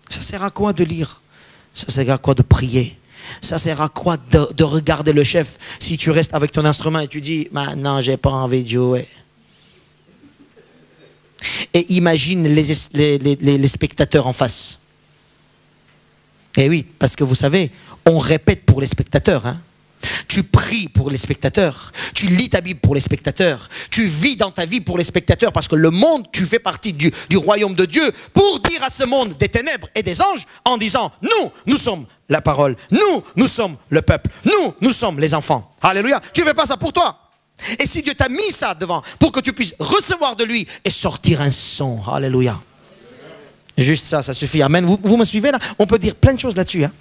Ça sert à quoi de lire? Ça sert à quoi de prier? Ça sert à quoi de regarder le chef si tu restes avec ton instrument et tu dis, maintenant, j'ai pas envie de jouer. Et imagine les spectateurs en face. Eh oui, parce que vous savez, on répète pour les spectateurs. Hein. Tu pries pour les spectateurs. Tu lis ta Bible pour les spectateurs. Tu vis dans ta vie pour les spectateurs. Parce que le monde, tu fais partie du royaume de Dieu pour dire à ce monde des ténèbres et des anges en disant, nous sommes la parole. Nous sommes le peuple. Nous sommes les enfants. Alléluia. Tu ne fais pas ça pour toi. Et si Dieu t'a mis ça devant pour que tu puisses recevoir de lui et sortir un son. Alléluia. Juste ça suffit. Amen. Vous me suivez là? On peut dire plein de choses là-dessus. Hein?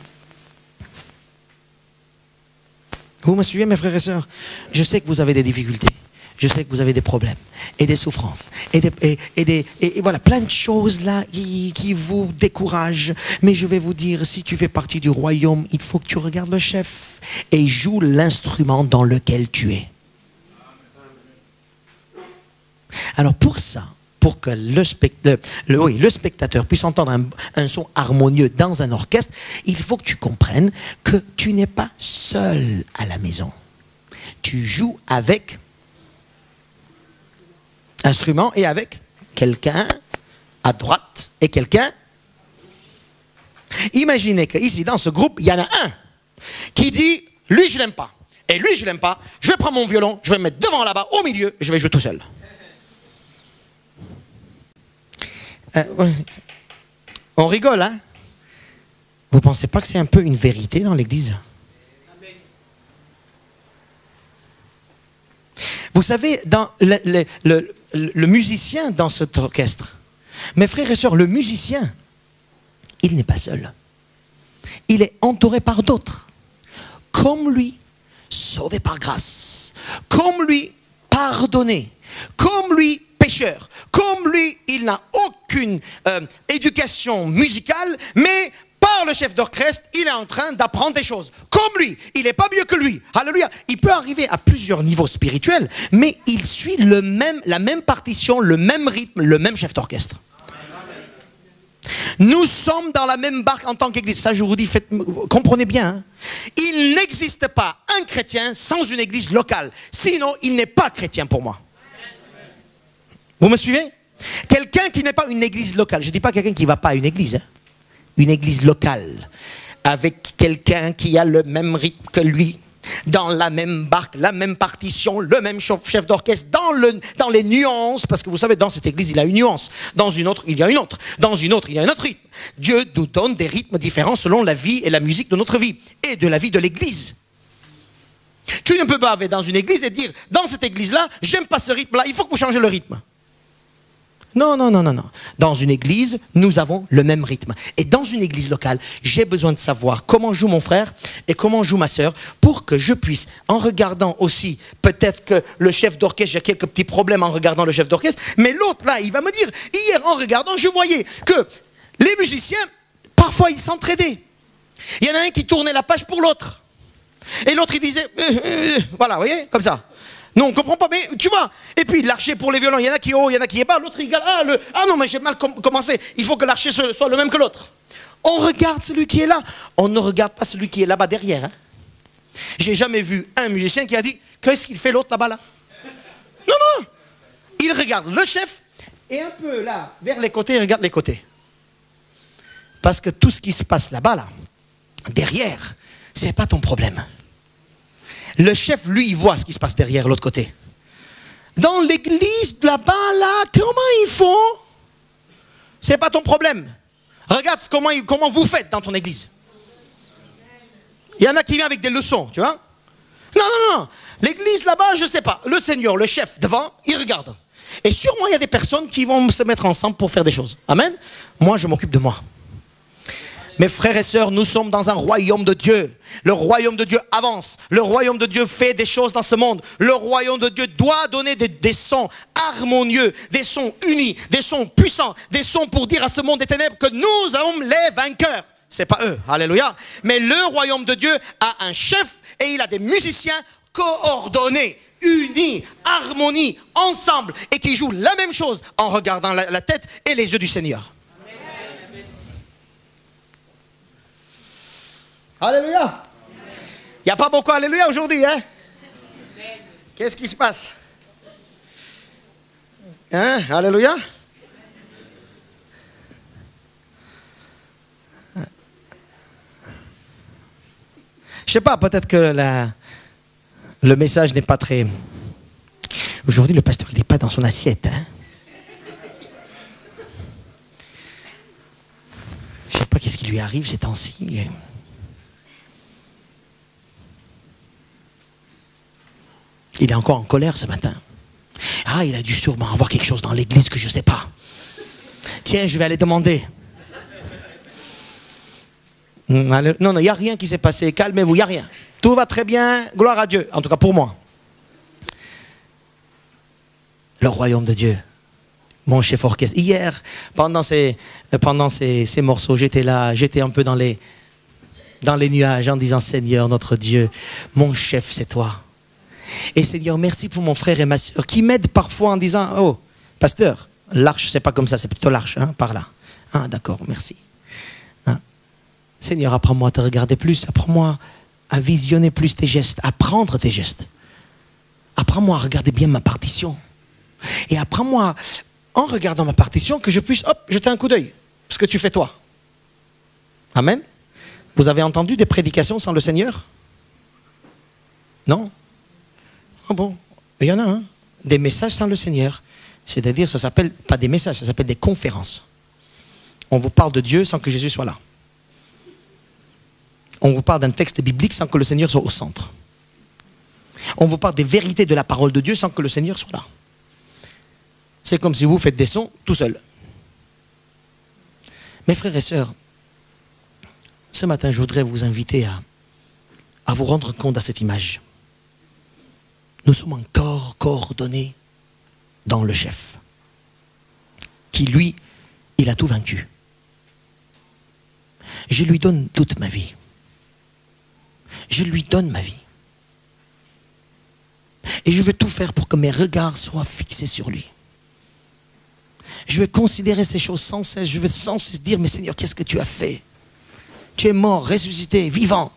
Vous me suivez, mes frères et sœurs? Je sais que vous avez des difficultés. Je sais que vous avez des problèmes et des souffrances et voilà, plein de choses là qui vous découragent. Mais je vais vous dire, si tu fais partie du royaume, il faut que tu regardes le chef et joue l'instrument dans lequel tu es. Alors pour ça, pour que le spectateur puisse entendre un son harmonieux dans un orchestre, il faut que tu comprennes que tu n'es pas seul à la maison. Tu joues avec instrument et avec quelqu'un à droite et quelqu'un. Imaginez qu'ici, dans ce groupe, il y en a un qui dit, lui je l'aime pas, et lui je l'aime pas, je vais prendre mon violon, je vais me mettre devant là-bas, au milieu, et je vais jouer tout seul. On rigole, hein? Vous ne pensez pas que c'est un peu une vérité dans l'église? Vous savez, dans le musicien dans cet orchestre, Mes frères et sœurs, le musicien, il n'est pas seul. Il est entouré par d'autres. Comme lui, sauvé par grâce. Comme lui, pardonné. Comme lui, pécheur. Comme lui, il n'a aucune éducation musicale, mais par le chef d'orchestre, il est en train d'apprendre des choses. Comme lui, il n'est pas mieux que lui. Alléluia. Il peut arriver à plusieurs niveaux spirituels, mais il suit la même partition, le même rythme, le même chef d'orchestre. Nous sommes dans la même barque en tant qu'église. Ça, je vous dis, comprenez bien. Hein? Il n'existe pas un chrétien sans une église locale. Sinon, il n'est pas chrétien pour moi. Vous me suivez? Quelqu'un qui n'est pas une église locale. Je ne dis pas quelqu'un qui ne va pas à une église. Hein? Une église locale. Avec quelqu'un qui a le même rythme que lui. Dans la même barque, la même partition, le même chef d'orchestre, dans les nuances, parce que vous savez, dans cette église, il y a une nuance. Dans une autre, il y a une autre. Dans une autre, il y a un autre rythme. Dieu nous donne des rythmes différents selon la vie et la musique de notre vie et de la vie de l'église. Tu ne peux pas aller dans une église et dire, dans cette église-là, j'aime pas ce rythme-là, il faut que vous changez le rythme. Non, non, non, non, non. Dans une église, nous avons le même rythme. Et dans une église locale, j'ai besoin de savoir comment joue mon frère et comment joue ma sœur pour que je puisse, en regardant aussi, peut-être que le chef d'orchestre, j'ai quelques petits problèmes en regardant le chef d'orchestre, mais l'autre là, il va me dire, hier en regardant, je voyais que les musiciens, parfois ils s'entraidaient. Il y en a un qui tournait la page pour l'autre. Et l'autre il disait, voilà, vous voyez, comme ça. Non, on ne comprend pas, mais tu vois. Et puis l'archer pour les violons, il y en a qui est haut, il y en a qui est bas, l'autre il gale. Ah non, mais j'ai mal commencé. Il faut que l'archer soit le même que l'autre. On regarde celui qui est là. On ne regarde pas celui qui est là-bas derrière. Hein. J'ai jamais vu un musicien qui a dit, qu'est-ce qu'il fait l'autre là-bas là? Non, non. Il regarde le chef et un peu là, vers les côtés, il regarde les côtés. Parce que tout ce qui se passe là-bas, là, derrière, ce n'est pas ton problème. Le chef, lui, il voit ce qui se passe derrière l'autre côté. Dans l'église, là-bas, là, comment ils font? C'est pas ton problème. Regarde comment vous faites dans ton église. Il y en a qui viennent avec des leçons, tu vois? Non, non, non. L'église, là-bas, je sais pas. Le Seigneur, le chef, devant, il regarde. Et sûrement, il y a des personnes qui vont se mettre ensemble pour faire des choses. Amen. Moi, je m'occupe de moi. Mes frères et sœurs, nous sommes dans un royaume de Dieu. Le royaume de Dieu avance. Le royaume de Dieu fait des choses dans ce monde. Le royaume de Dieu doit donner des sons harmonieux, des sons unis, des sons puissants, des sons pour dire à ce monde des ténèbres que nous sommes les vainqueurs. C'est pas eux, alléluia. Mais le royaume de Dieu a un chef et il a des musiciens coordonnés, unis, harmonie, ensemble et qui jouent la même chose en regardant la tête et les yeux du Seigneur. Alléluia. Il n'y a pas beaucoup alléluia aujourd'hui, hein? Qu'est-ce qui se passe? Hein? Alléluia. Je sais pas, peut-être que le message n'est pas très... Aujourd'hui, le pasteur, il n'est pas dans son assiette, hein? Je sais pas qu'est-ce qui lui arrive ces temps-ci. Il est encore en colère ce matin. Ah, il a dû sûrement avoir quelque chose dans l'église que je ne sais pas. Tiens, je vais aller demander. Non, non, il n'y a rien qui s'est passé. Calmez-vous, il n'y a rien. Tout va très bien. Gloire à Dieu. En tout cas pour moi. Le royaume de Dieu. Mon chef orchestre. Hier, pendant ces morceaux, j'étais là. J'étais un peu dans les nuages en disant, Seigneur, notre Dieu, mon chef, c'est toi. Et Seigneur, merci pour mon frère et ma soeur qui m'aident parfois en disant, oh, pasteur, l'arche, c'est pas comme ça, c'est plutôt l'arche, hein, par là. Ah, d'accord, merci. Hein? Seigneur, apprends-moi à te regarder plus, apprends-moi à visionner plus tes gestes, à prendre tes gestes. Apprends-moi à regarder bien ma partition. Et apprends-moi, en regardant ma partition, que je puisse, hop, jeter un coup d'œil. Ce que tu fais toi. Amen. Vous avez entendu des prédications sans le Seigneur? Non? Ah bon, il y en a un. Des messages sans le Seigneur. C'est-à-dire, ça s'appelle pas des messages, ça s'appelle des conférences. On vous parle de Dieu sans que Jésus soit là. On vous parle d'un texte biblique sans que le Seigneur soit au centre. On vous parle des vérités de la parole de Dieu sans que le Seigneur soit là. C'est comme si vous faites des sons tout seul. Mes frères et sœurs, ce matin, je voudrais vous inviter à vous rendre compte de cette image. Nous sommes encore coordonnés dans le chef, qui lui, il a tout vaincu. Je lui donne toute ma vie. Je lui donne ma vie. Et je veux tout faire pour que mes regards soient fixés sur lui. Je veux considérer ces choses sans cesse. Je veux sans cesse dire, mais Seigneur, qu'est-ce que tu as fait? Tu es mort, ressuscité, vivant.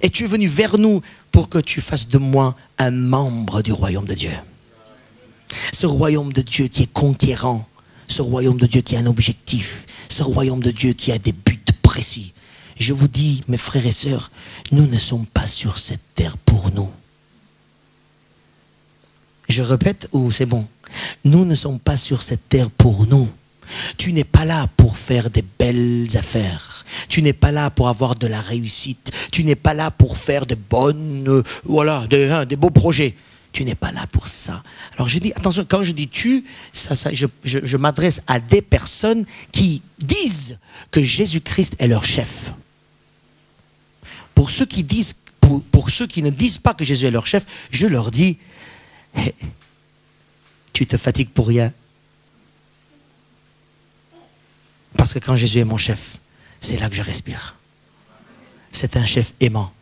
Et tu es venu vers nous pour que tu fasses de moi un membre du royaume de Dieu. Ce royaume de Dieu qui est conquérant. Ce royaume de Dieu qui a un objectif. Ce royaume de Dieu qui a des buts précis. Je vous dis, mes frères et sœurs, nous ne sommes pas sur cette terre pour nous. Je répète ou c'est bon? Nous ne sommes pas sur cette terre pour nous. Tu n'es pas là pour faire des belles affaires. Tu n'es pas là pour avoir de la réussite. Tu n'es pas là pour faire de bonnes, des beaux projets. Tu n'es pas là pour ça. Alors je dis, attention, quand je dis tu, je m'adresse à des personnes qui disent que Jésus-Christ est leur chef. Pour ceux qui disent, pour ceux qui ne disent pas que Jésus est leur chef, je leur dis, hey, tu te fatigues pour rien. Parce que quand Jésus est mon chef, c'est là que je respire. C'est un chef aimant.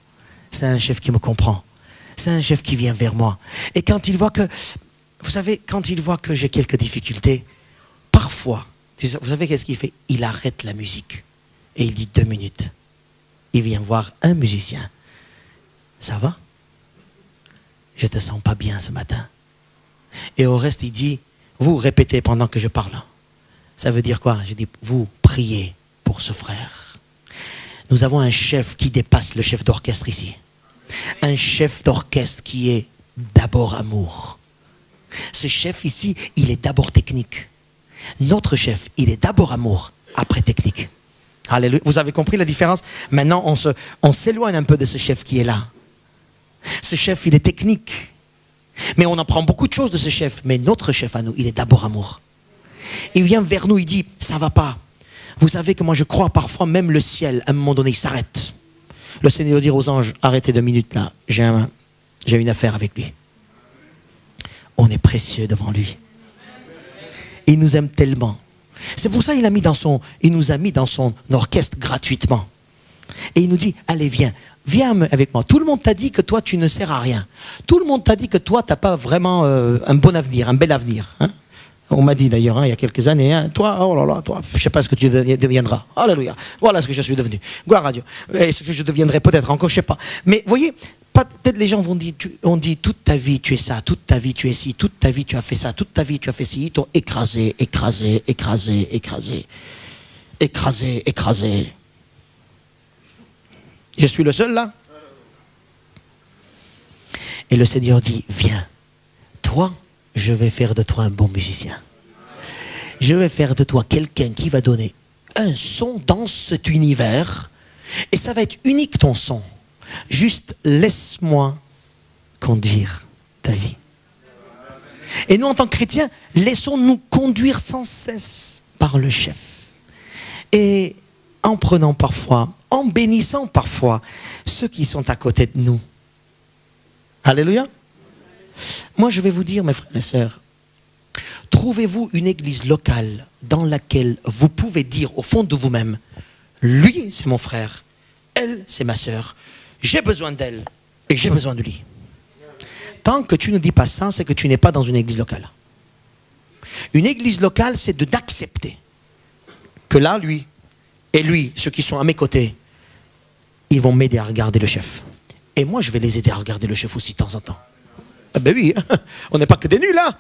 C'est un chef qui me comprend. C'est un chef qui vient vers moi. Et quand il voit que, vous savez, quand il voit que j'ai quelques difficultés, parfois, vous savez qu'est-ce qu'il fait? Il arrête la musique. Et il dit 2 minutes. Il vient voir un musicien. Ça va? Je te sens pas bien ce matin. Et au reste, il dit, vous répétez pendant que je parle. Ça veut dire quoi? Je dis, vous priez pour ce frère. Nous avons un chef qui dépasse le chef d'orchestre ici. Un chef d'orchestre qui est d'abord amour. Ce chef ici, il est d'abord technique. Notre chef, il est d'abord amour, après technique. Alléluia. Vous avez compris la différence? Maintenant, on s'éloigne un peu de ce chef qui est là. Ce chef, il est technique. Mais on apprend beaucoup de choses de ce chef. Mais notre chef à nous, il est d'abord amour. Il vient vers nous, il dit, ça va pas. Vous savez que moi je crois parfois même le ciel, à un moment donné, il s'arrête. Le Seigneur dit aux anges, arrêtez 2 minutes là, j'ai une affaire avec lui. On est précieux devant lui. Il nous aime tellement. C'est pour ça qu'il nous a mis dans son orchestre gratuitement. Et il nous dit, allez viens avec moi. Tout le monde t'a dit que toi tu ne sers à rien. Tout le monde t'a dit que toi tu n'as pas vraiment un bon avenir, un bel avenir. Hein? On m'a dit d'ailleurs, il y a quelques années, toi, oh là là, toi, je ne sais pas ce que tu deviendras. Alléluia. Voilà ce que je suis devenu. Gloire à Dieu. Et ce que je deviendrai peut-être encore, je ne sais pas. Mais voyez, peut-être les gens on dit toute ta vie tu es ça, toute ta vie tu es ci, toute ta vie tu as fait ça, toute ta vie tu as fait ci, ils t'ont écrasé. Je suis le seul là. Et le Seigneur dit, viens, toi, je vais faire de toi un bon musicien. Je vais faire de toi quelqu'un qui va donner un son dans cet univers. Et ça va être unique ton son. Juste laisse-moi conduire ta vie. Et nous en tant que chrétiens, laissons-nous conduire sans cesse par le chef. Et en prenant parfois, en bénissant parfois ceux qui sont à côté de nous. Alléluia. Moi, je vais vous dire, mes frères et sœurs, trouvez-vous une église locale dans laquelle vous pouvez dire au fond de vous-même, lui, c'est mon frère, elle, c'est ma sœur, j'ai besoin d'elle et j'ai besoin de lui. Tant que tu ne dis pas ça, c'est que tu n'es pas dans une église locale. Une église locale, c'est d'accepter que là, lui et lui, ceux qui sont à mes côtés, ils vont m'aider à regarder le chef. Et moi, je vais les aider à regarder le chef aussi de temps en temps. Ah ben oui, on n'est pas que des nuls là.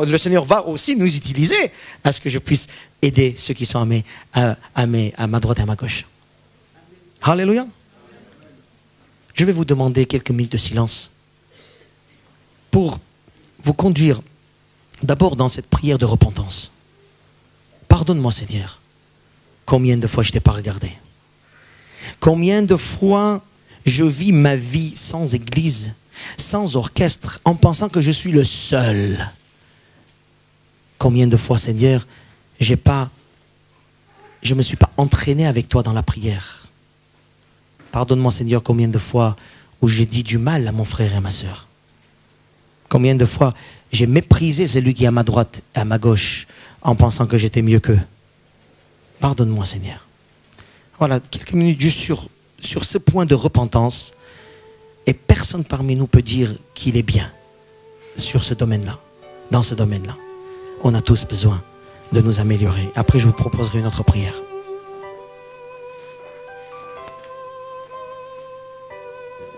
Le Seigneur va aussi nous utiliser à ce que je puisse aider ceux qui sont à ma droite et à ma gauche. Alléluia. Je vais vous demander quelques minutes de silence pour vous conduire d'abord dans cette prière de repentance. Pardonne-moi Seigneur, combien de fois je ne t'ai pas regardé? Combien de fois je vis ma vie sans église, sans orchestre, en pensant que je suis le seul? Combien de fois, Seigneur, j'ai pas je ne me suis pas entraîné avec toi dans la prière. Pardonne-moi, Seigneur, combien de fois où j'ai dit du mal à mon frère et à ma sœur. Combien de fois j'ai méprisé celui qui est à ma droite et à ma gauche en pensant que j'étais mieux qu'eux. Pardonne-moi, Seigneur. Voilà, quelques minutes juste sur ce point de repentance. Et personne parmi nous peut dire qu'il est bien sur ce domaine-là, dans ce domaine-là. On a tous besoin de nous améliorer. Après, je vous proposerai une autre prière.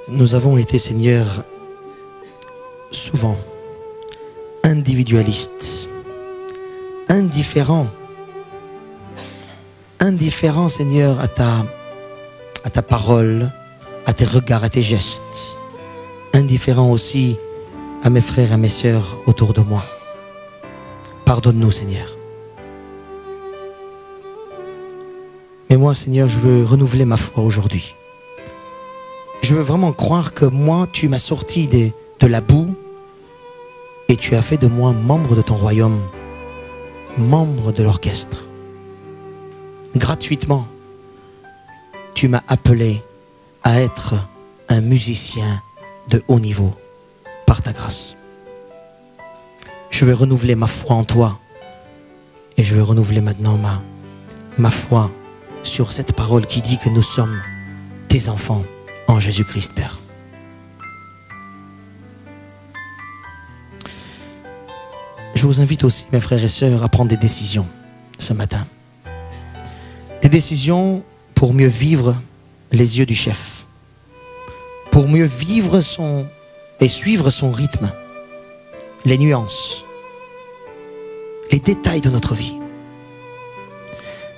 Nous avons été, Seigneur, souvent individualistes, indifférents, Seigneur, à ta parole, à tes regards, à tes gestes, indifférents aussi à mes frères et à mes sœurs autour de moi. Pardonne-nous, Seigneur. Mais moi, Seigneur, je veux renouveler ma foi aujourd'hui. Je veux vraiment croire que moi, tu m'as sorti de la boue et tu as fait de moi membre de ton royaume, membre de l'orchestre. Gratuitement, tu m'as appelé à être un musicien de haut niveau par ta grâce. Je veux renouveler ma foi en toi et je veux renouveler maintenant ma foi sur cette parole qui dit que nous sommes tes enfants en Jésus-Christ, Père. Je vous invite aussi, mes frères et sœurs, à prendre des décisions ce matin. Des décisions pour mieux vivre les yeux du chef. Pour mieux vivre et suivre son rythme. Les nuances. Les détails de notre vie.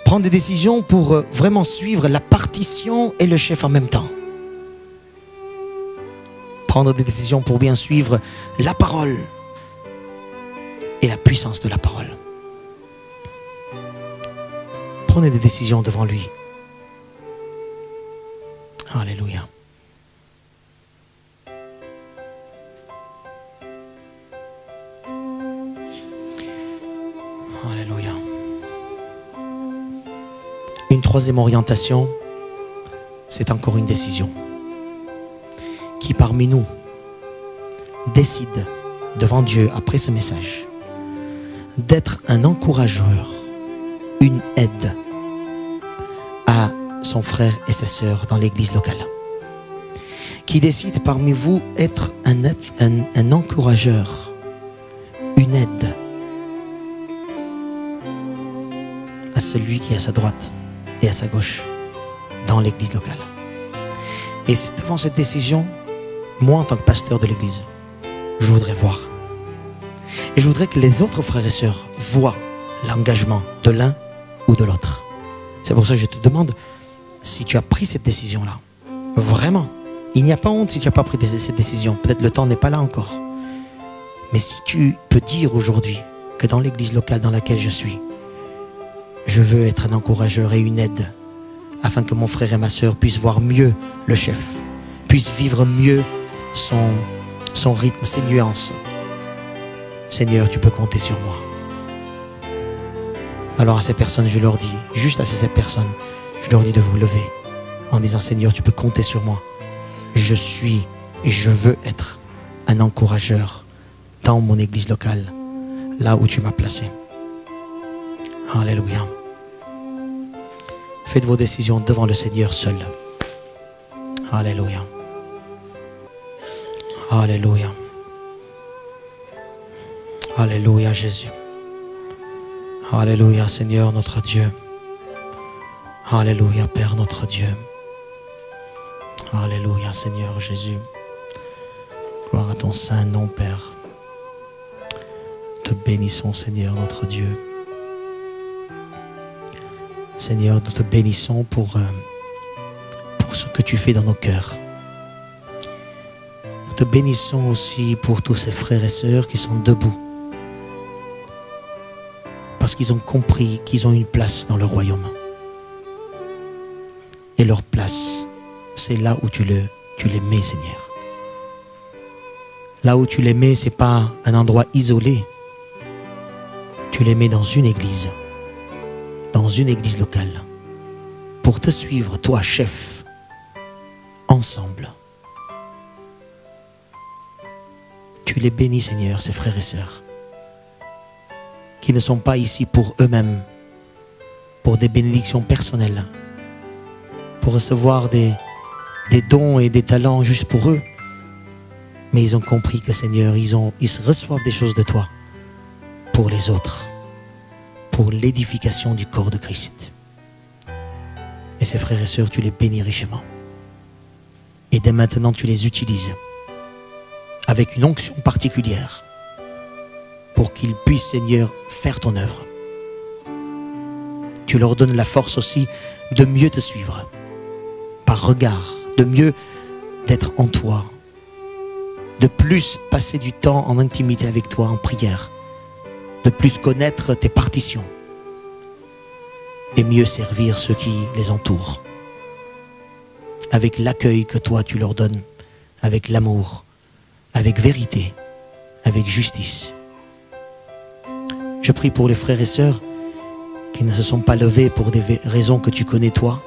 Prendre des décisions pour vraiment suivre la partition et le chef en même temps. Prendre des décisions pour bien suivre la parole et la puissance de la parole. Prenez des décisions devant lui. Alléluia. Alléluia. Une troisième orientation, c'est encore une décision. Qui parmi nous décide devant Dieu, après ce message, d'être un encourageur, une aide à son frère et sa sœur dans l'église locale. Qui décide parmi vous être un encourageur, une aide à celui qui est à sa droite et à sa gauche dans l'église locale. Et devant cette décision, moi en tant que pasteur de l'église, je voudrais voir. Et je voudrais que les autres frères et sœurs voient l'engagement de l'un ou de l'autre. C'est pour ça que je te demande si tu as pris cette décision-là. Vraiment. Il n'y a pas honte si tu n'as pas pris cette décision. Peut-être le temps n'est pas là encore. Mais si tu peux dire aujourd'hui que dans l'église locale dans laquelle je suis, je veux être un encourageur et une aide afin que mon frère et ma sœur puissent voir mieux le chef, puissent vivre mieux son rythme, ses nuances. Seigneur, tu peux compter sur moi. Alors à ces personnes, je leur dis, juste à ces personnes, je leur dis de vous lever en disant, Seigneur, tu peux compter sur moi. Je suis et je veux être un encourageur dans mon église locale, là où tu m'as placé. Alléluia. Faites vos décisions devant le Seigneur seul. Alléluia. Alléluia. Alléluia, Jésus. Alléluia, Seigneur notre Dieu. Alléluia, Père notre Dieu. Alléluia, Seigneur Jésus. Gloire à ton saint nom, Père. Te bénissons, Seigneur notre Dieu. Seigneur, nous te bénissons pour ce que tu fais dans nos cœurs. Nous te bénissons aussi pour tous ces frères et sœurs qui sont debout. Parce qu'ils ont compris qu'ils ont une place dans le royaume. Et leur place, c'est là où tu les mets, Seigneur. Là où tu les mets, ce n'est pas un endroit isolé. Tu les mets dans une église. dans une église locale pour te suivre, toi, chef, ensemble. Tu les bénis, Seigneur, ces frères et sœurs, qui ne sont pas ici pour eux-mêmes, pour des bénédictions personnelles, pour recevoir des dons et des talents juste pour eux. Mais ils ont compris que, Seigneur, ils reçoivent des choses de toi pour les autres, pour l'édification du corps de Christ. Et ces frères et sœurs, tu les bénis richement. Et dès maintenant, tu les utilises avec une onction particulière pour qu'ils puissent, Seigneur, faire ton œuvre. Tu leur donnes la force aussi de mieux te suivre par regard, de mieux d'être en toi, de plus passer du temps en intimité avec toi, en prière, de plus connaître tes partitions et mieux servir ceux qui les entourent avec l'accueil que toi tu leur donnes, avec l'amour, avec vérité, avec justice. Je prie pour les frères et sœurs qui ne se sont pas levés pour des raisons que tu connais toi.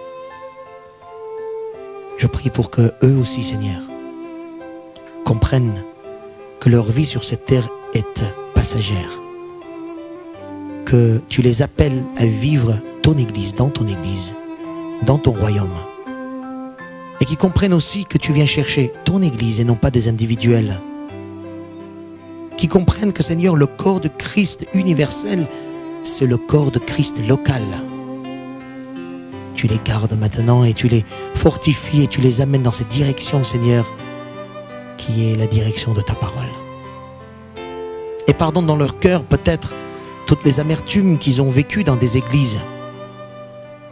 Je prie pour que eux aussi, Seigneur, comprennent que leur vie sur cette terre est passagère, que tu les appelles à vivre ton église, dans ton royaume, et qu'ils comprennent aussi que tu viens chercher ton église et non pas des individuels, qui comprennent que, Seigneur, le corps de Christ universel, c'est le corps de Christ local. Tu les gardes maintenant et tu les fortifies et tu les amènes dans cette direction, Seigneur, qui est la direction de ta parole. Et pardonne dans leur cœur peut-être toutes les amertumes qu'ils ont vécues dans des églises,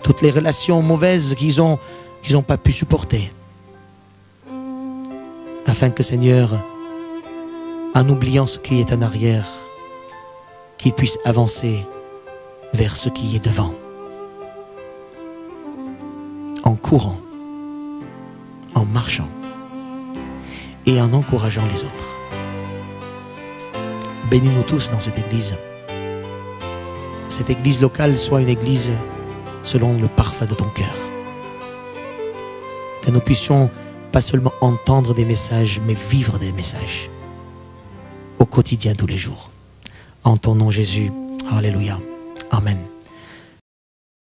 toutes les relations mauvaises qu'ils n'ont pas pu supporter, afin que, Seigneur, en oubliant ce qui est en arrière, qu'ils puissent avancer vers ce qui est devant, en courant, en marchant et en encourageant les autres. Bénis-nous tous dans cette église. Que cette église locale soit une église selon le parfum de ton cœur. Que nous puissions pas seulement entendre des messages, mais vivre des messages au quotidien, tous les jours. En ton nom, Jésus. Alléluia. Amen.